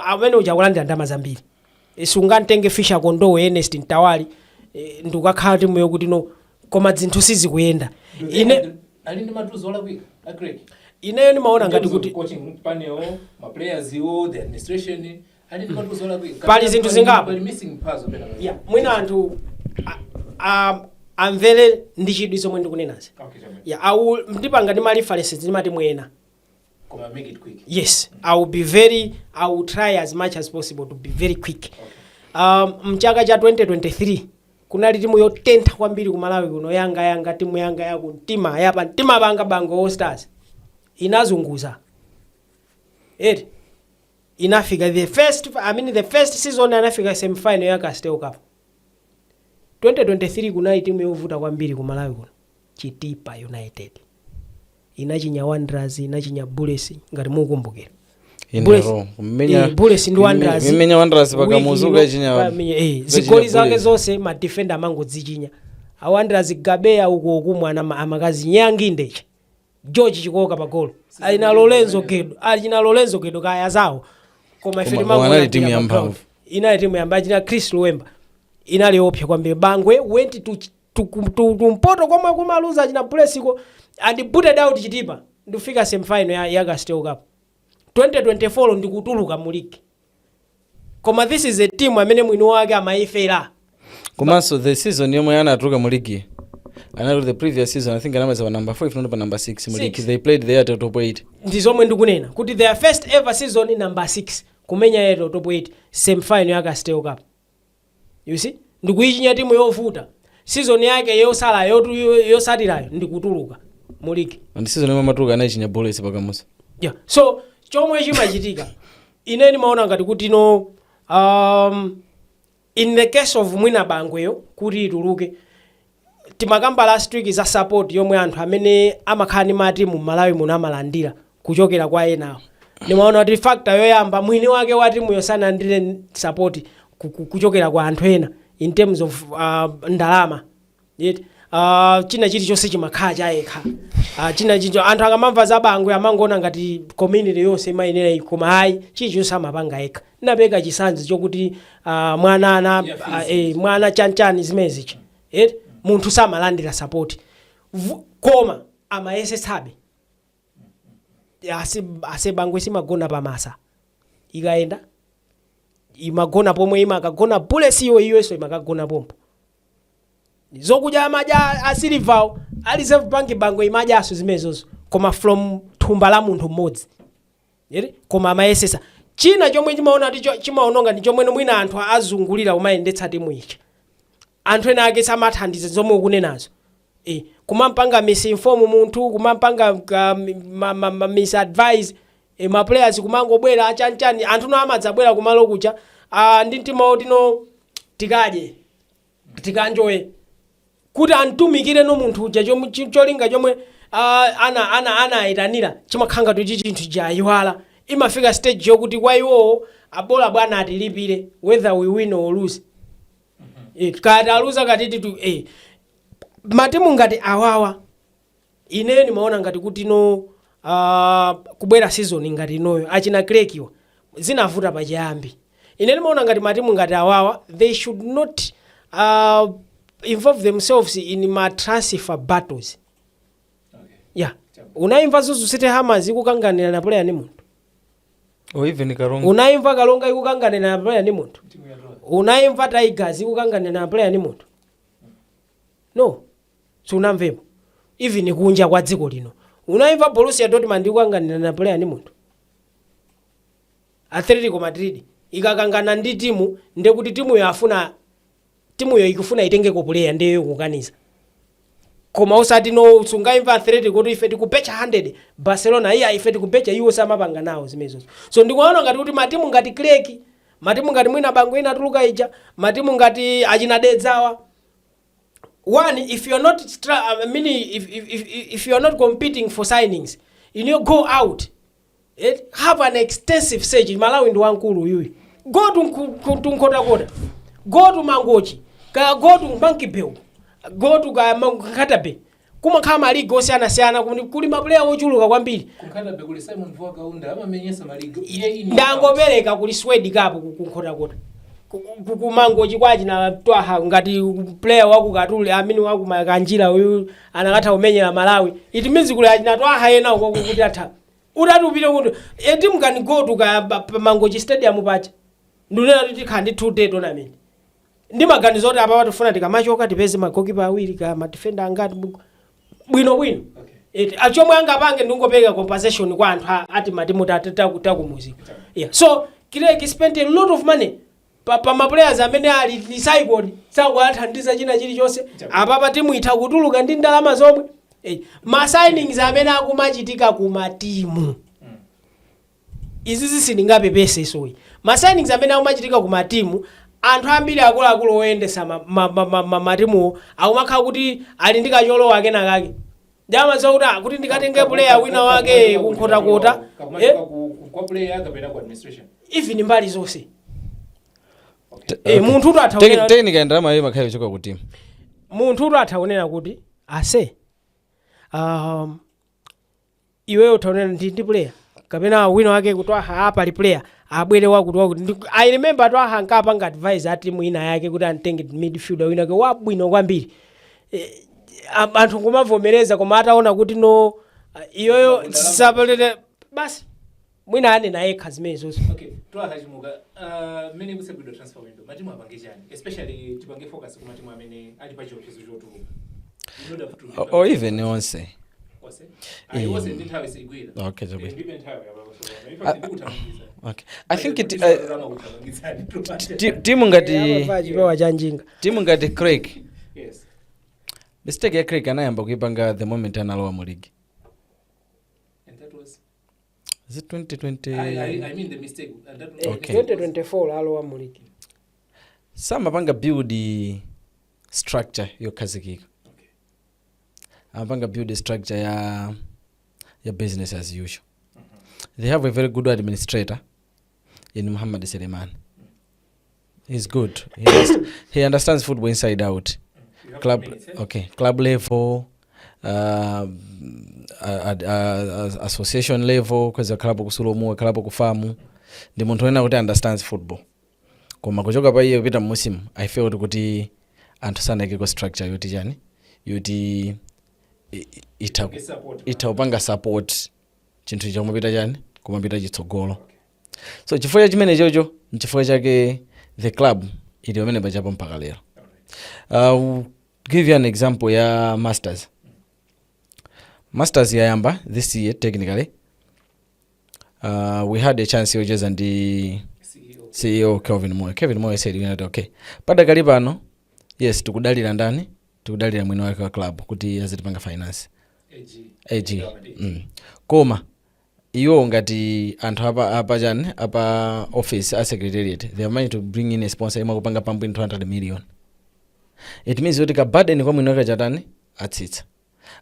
amene uja kulandira ndalama zambiri. Sungantenge fisha kondo Ernest Ntawali ndukakhala timu yokuti no koma zinthu sizikuyenda ine ali ndi matuzo ola kwika agree ineyo nimaona ngati kuti coaching panel ma players iwo the administration ali ndi matuzo ola kwika pali zinthu zingapo pali missing puzzle pena mwina anthu amvere ndi chidwi somwe ndikunenazi ndipanga ndi ma references ndi mati mwena koma make it quick. Yes, I will try as much as possible to be very quick. Mchaka cha 2023 kunali timu yotentha kwambiri ku Malawi kuno yanga timu yanga yaku mtima banga All Stars inazunguza inafika the first season anafika semi final ya Castel Cup. 2023 kunali timu yovuta kwambiri ku Malawi kuno Chitipa United inachinya Wanderers inachinya Bullets ngati mukumbukira Bullets ndi Wanderers imenya Wanderers pakamuzuka ichinya zigoli zake zonse ma defender amango dzichinya Wanderers Gabeya uko kumwana amakazi nyanginde George Chikoka pa goal alina Lorenzo Gedo kaya zawo koma ifeli mango timu ya mphamvu inali timu yamba china Chris Luemba inali opya kwambiri Bangwe went to tumpoto koma kumaluza china Bulesiko and booted out chitipa ndifika semifinal ya Castel Cup 2024 ndikutuluka mu league koma this is a team amene mwini wake amaifera komanso the season yomwe anatuluka mu league another the previous season I think anamaza pa number 5 if not pa number 6 mu league they played there at top 8 ndizomwe ndikunena kuti their first ever season number 6 kumenya yeto top 8 semifinal ya Castel Cup you see ndikuyichinya timu yovuta season yake yosala yosatirayo ndikutuluka mu league and season yomwe matuluka anayichinya Bullets pakamusa yeah so chomwe chimachitika ine ndimaona ngati kuti no in the case of mwina bangweyo kuti ituluke timakamba last week za support yomwe anthu amene amakhala ndi matimu Malawi muno amalandira kuchokera kwa enawo ndimaona kuti factor yoyamba mwini wake wa timu yosanandire support kuchokera kwa anthu ena in terms of ndalama yet china chilichonse chimakhala chayekha china chicho anthu akamamva za bangwe amangoona ngati community yonse imayenera koma hayi chilichonse amapanga yekha ndapeka chisanzi chokuti mwana chanchani zimenezichi munthu samalandira support koma amayesetsabe ase bangwe simagona pamasa ikaenda imagona pomwe imakagona Bullets iwenso imakagona pompo zokudya amadya asilivawo ali Reserve Bank bangwe imadyaso zimenezozo koma from thumba la munthu mmodzi koma amayesesa china chomwe chimaona chimaononga ndi chomwe mwina anthu azungulira umayendetsa timu ichi anthu ena ake samathandiza zomwe ukunenazo kumampanga misinform munthu kumampanga misadvise ma players kumangobwera achanchani anthu no amadzabwera kumalo kucha ndi mtima otino tikadye tikanjoye kuti antumikire no munthu uja cholinga chomwe ayitanira chimakhanga tuchi chinthu cha iwala imafika stage yokuti kwa iwo abola bwana atilipire whether we win or lose kati aluza katiti matimu ngati awawa ine nimaona ngati kuti no kubwera season ngati inoyo achina Krekiwa zinavuta pachiyambi ine nimaona ngati matimu ngati awawa they should not involve themselves in ma transfer battles yeah unaimva Zuzu City Hammers ikukanganira na player ni munthu even Kalonga unaimva Kalonga ikukanganira na player ni munthu unaimva Tigers ikukanganira na player ni munthu no sunamvepo even kunja kwa dziko lino unaimva Borussia Dortmund ikukanganira na player ni munthu Atletico Madrid ikakangana ndi timu ndekuti timu yo ikufuna itengeko player ndiyo kukaniza koma usati no sungaimva Atletico kuti ife tikubecha 100 Barcelona iya ife tikubecha iwo samapanga nawo zimezo so ndikuona ngati kuti matimu ngati Kreki matimu ngati mwina bangwe ina tuluka ija matimu ngati achina Dedzawa one if you're not if you're not competing for signings you go out have an extensive search Malawi ndi wankulu yuyi go to Nkhotakota go to Mangochi go to Bankibeu go to Nkatabe kuma kama ligi osiyana kuli maplayer ochuluka kwambiri Nkatabe kuli Simon Vuaka unda amamenyesa maligi ndangopereka kuli Swede Cup ku Nkhotakota ku Mangochi kwaji na Twaha ngati player waku Katuli amini waku Makanjira uyu anakatha kumenyera Malawi it means kuli achina Twaha yena uko kuti atha utatupire kuti team can go to Mangochi stadium pacha ndunena kuti khandi 2 day tournament ndi maganizo oti apa watufuna tikamachoka tipeze magokipa awiri ka madefender angati bwino achomwe angapange ndingopeka compensation kwa anthu ati matimu takumuzika yeah so Kreki spent a lot of money pa ma players amene ali recycled sakuathandiza china chilichonse apa timu itha kutuluka ndi ndalama zomwe ma signings amene akumachitika ku matimu izi sindingapepese soyi ma signings amene akumachitika ku matimu anthu ambiri akuluakulu oyendesa matimu akumakhala kuti ali ndi kacholo wake nakake jama zokuti kuti ndikatenge player wina wake kunkhotakota kwa player kapena ku administration even mbali zonse munthu utu athaonera technical ndalama iyo makhayo choka ku team munthu utu athaonera kuti ase iweyo utaonera ndi player kapena wina wake kutwaha apa li player abwere wakuti I remember Twaha nkapanga advise ati timu ina yake kuti antenge midfielder wina ke wabwino kwambiri anthu kumavomereza koma ataona kuti no iyoyo sapalete basi mwina ane naye khazimene zonse. Okay, Twaha Chimuka, many kusebudwa transfer window. Matimu apange chani, especially tipange focus ku matimu amene ali pa chiopsezo chotukuka. Or even onse. Wase? I wasn't in house igwira. Okay, so Okay. I think timu ngati Craig. Yes. Mistake ya Craig anayamba kuipanga the moment analowa mu league. And that was Is it 2020? I mean the mistake. And that was Okay. 2024 alowa mu league. Samapanga build structure yokhazikika. Okay. Amapanga build structure ya business as usual. They have a very good administrator in Muhammad Selemani. He's good. He understands football inside out. Club, okay, club level, association level, kweza club kusulomu, club kufamu. Ndi munthu wena kuti understands football. Koma kuchoka pa iye kupita musimu, I felt kuti anthu sanayike structure yoti chani, yoti itaupanga support chinthu chomupita chani, kumapita chitsogolo. So chifukwa chimene chocho, nchifukwa chake the club ili wamene pachapo mpaka lero. Give you an example ya Masters. Masters yayamba this year technically. We had a chance yocheza ndi CEO Kevin Moore. Kevin Moore said, you know, okay. Pada kalipano, yes, tukudalira ndani, tukudalira mwini wake wa club kuti azitipanga finance. AG. Koma iyo ngati anthu apa jani apa office a secretariat, they are managed to bring in a sponsor ima kupanga pambu 200 million. It means yotika burden kwa mwini wake jatani atsitsa.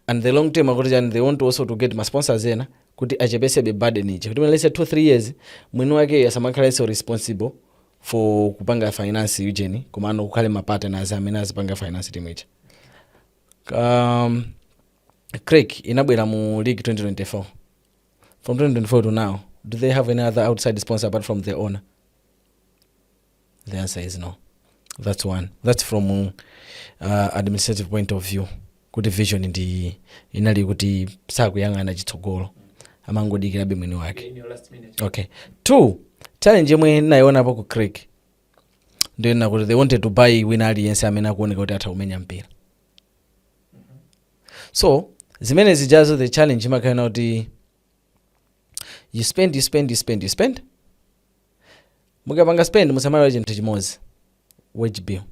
And the long term akuti jani they want also to get ma sponsors ena kuti achepese be burden ichi. Kuti let's say 2-3 years mwini wake yasamakhala so responsible for kupanga finance ujeni kumano kukhale ma partners amene azipanga finance team ichi. Craig inabwera mu league 2024. From 2024 to now, do they have any other outside sponsor apart from the owner? The answer is no. That's one. That's from administrative point of view. Kuti vision ndi inali kuti sakuyang'ana chitsogolo amangodikira be mwini wake. Okay. 2, challenge yemwe naiona hapo ku Craig ndio ina kuti they wanted to buy winner aliyense amene akuoneka kuti ataumenya mpira. So zimene zijazo the challenge imakhala kuti you spend. Mukapanga spend musamala chinthu chimodzi, wage bill.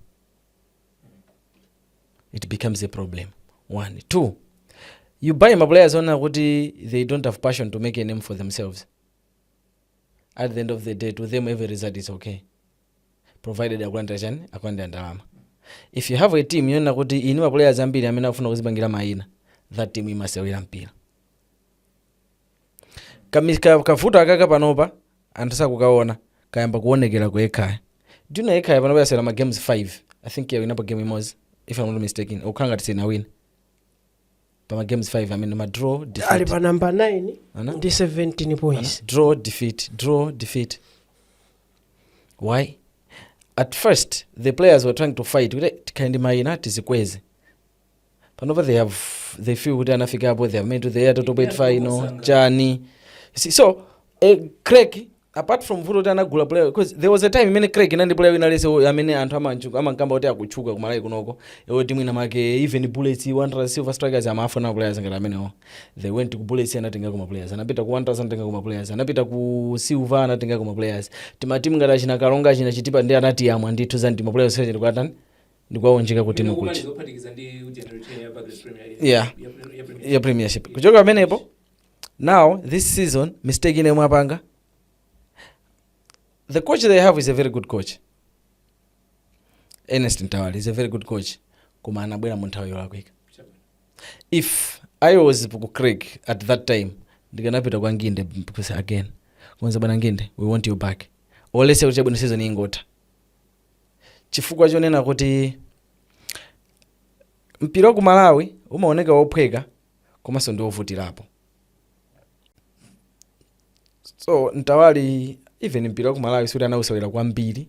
It becomes a problem. 1. 2, you buy my players on kuti they don't have passion to make a name for themselves. At the end of the day, to them every result is okay, provided akwanda ndalama. If you have a team yona kuti iniwa players ambiri amene afuna kuzipangira maina, that team imasewera mpira. Kafuta akaka panopa anthu sakukaona kayamba kuonekera ku ekhaya. Do you know ekhaya panopa yasera ma games 5. I think ya winapo game imodzi if I'm not mistaken. Okanga tsina win. Pa ma games 5 I mean ma draw defeat. Ali pa number 9 ndi 17 points. Draw defeat. Why? At first the players were trying to fight with kind maina tizikweze. Panopa they feel kuti anafika hapo they have made to the air to final journey. See, so Craig apart from vuto anagula player because there was a time many Craig nandi player winale so amene anthu amanchuka amankamba kuti akuchuka kumalai kunoko ewo timu ina make even Bullets 100 silver strikers amafuna players ngati amene they went to Bullets anatenga kuma players anapita ku 1000 anatenga kuma players anapita ku Silver anatenga kuma players timu ngati achina Kalonga achina Chitipa ndi anati yamwe ndithu za ndimo players search kwatani ndikwaonjeka kuti timu kuti ya premiership kuchoka pamenepo. Now this season mistake ine mwapanga, the coach they have is a very good coach. Ernest Ntawali is a very good coach. Kuma anabwera mu nthawi yolakwika. If I was ku Craig at that time ndikanapita kwa Nginde because again kwanza bwana Nginde we want you back. Olese uche bwana season ingota. Chifukwa chonena kuti mpira ku Malawi umaoneka wophweka komanso ndi ovutirapo. So Ntawali even mpira ku Malawi suti anausawira kwambiri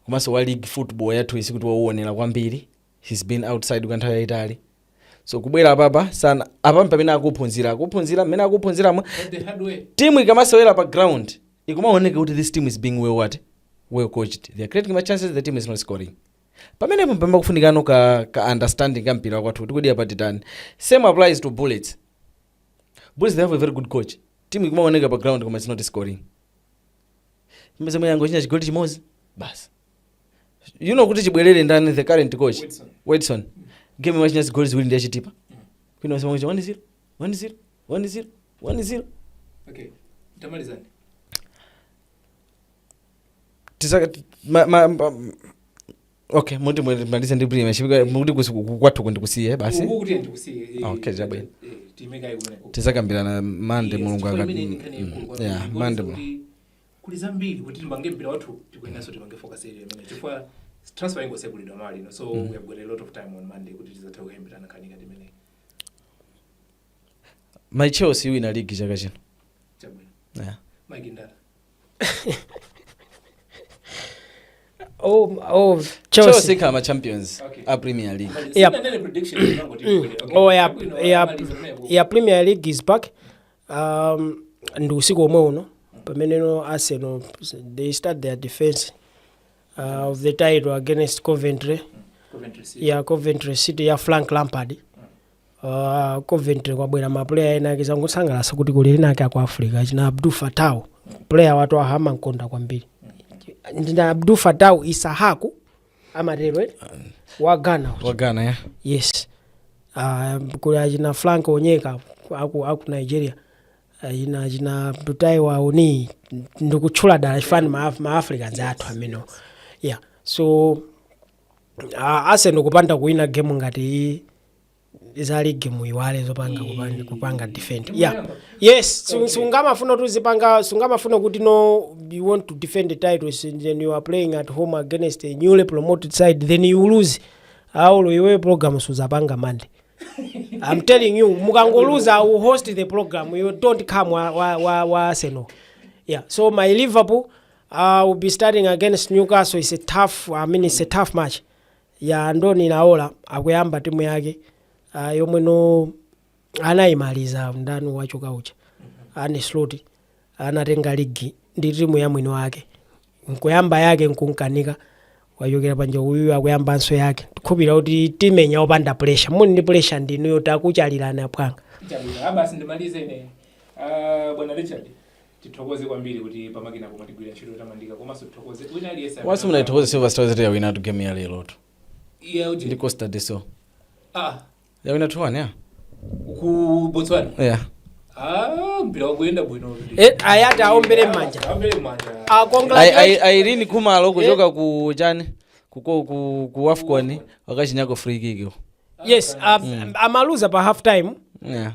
komanso wa league football yathu isi kuti woonera kwambiri he's been outside kwa nthawi yayitali. So kubwera apapa sana apa pamene akuphunzira mmene akuphunziramo timu ikamasewera pa ground ikumaoneka kuti this team is being well coached. They are creating my chances, the team is not scoring. Pamene pamba kufunikano ka understanding ka mpira kwathu tikudi apa titani. Same applies to Bullets. Bullets, they have a very good coach. Team ikumaoneka pa ground koma it's not scoring. Mbese myango china chigoli chimozi basi. You know kuti chibwerere ndani the current coach Watson. Game machina goals win ndiye chitipa. Kwino sema 1-0 1-0 1-0 1-0. Okay. Tamalizani. Tisaka okay, muti maliza ndi prima chifika muti kwathu kundikusiye basi. Ukuti ndikusiye. Okay, jabwe. Timeka ikumene. Tisakambirana Monday mulungu akati. Yeah, Monday. Kuli zambiri kuti timbange mpira wathu tikuyenaso timange focus area imene chifukwa transfer ingo sekulidwa mali no, so we have got a lot of time on Monday kuti tizatha kuhembera nkhani ngati imene. My Chelsea win a league chaka chino. Chabwe. Yeah. Mike Ndala. Chelsea kama champions. Okay. A Premier League. Yeah. Prediction Premier League is back. Ndi usiku omwe uno pamene no Arsenal they start their defense of the title against Coventry City ya Frank Lampard. Coventry kwabwera maplayer ena akizangosangalasa kuti kuli nake aku Africa china Abdul Fatah player watu ahama nkonda kwambiri. Ndina Abdul Fatah Isahaku amatero wa Ghana Yeah. Yes. Kuli ajina Frank Onyeka aku Nigeria. Jina Butai wa Oni ndikuchula dala chifani ma Africans athu ameno. Yeah. So Arsenal kupanda kuwina game ngati izali game iwale zopanga kupanga defend. Yeah. Yes, sungamafuna tuzipanga sungamafuna kuti no you want to defend the titles and then you are playing at home against a newly promoted side then you lose. Aulo iwe program suzapanga Monday. I'm telling you, Mukangoluza will host the program. You don't come wa Arsenal. Yeah. So my Liverpool will be starting against Newcastle. It's a tough match. Yeah, ndoni naola akuyamba timu yake. Yomwe no anaimaliza ndani wachoka ucha. Ani slot anatenga ligi ndi timu ya mwino wake. Nkuyamba yake nkunkanika. Wayogera panja uyu akuyamba nso yake tikubira kuti timenya opanda pressure muni ndi pressure ndinu yotakuchalirana apwanga basi ndimalize ine bwana Richard tithokoze kwambiri kuti pamakina koma tigwira ntchito tamandika komanso tithokoze wina aliyesa wasi munathokoze Silver Stars ya wina to game ya lero to yeah uji ndi Costa de So ya wina 2-1 ya ku Botswana yeah mpira wakuenda bwino ayati aombere manja Irene Khumalo kuchoka ku chani ku Afcon wakachinyako free kick. Yes, amaluza pa half time. Yeah.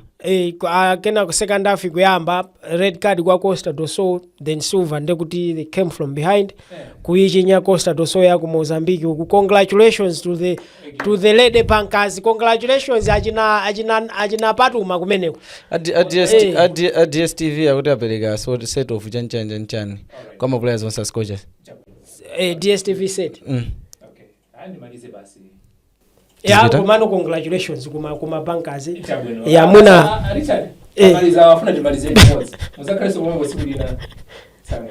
Kena ku second half kuyamba red card kwa Costa do So then silver ndekuti they came from behind kuichinya Costa do So ya ku Mozambique. Congratulations to the Lady Pankers. Congratulations ajina Patuma kumeneko. DSTV akuti apereka set of chani kwa players onse scoches. DSTV set. Okay. Andimalize basi. Yeah, kumano congratulations kuma Pankers. Yeah, muna Richard. Maliza wafuna timalize. Muzakale so mwango sibulina. Sana.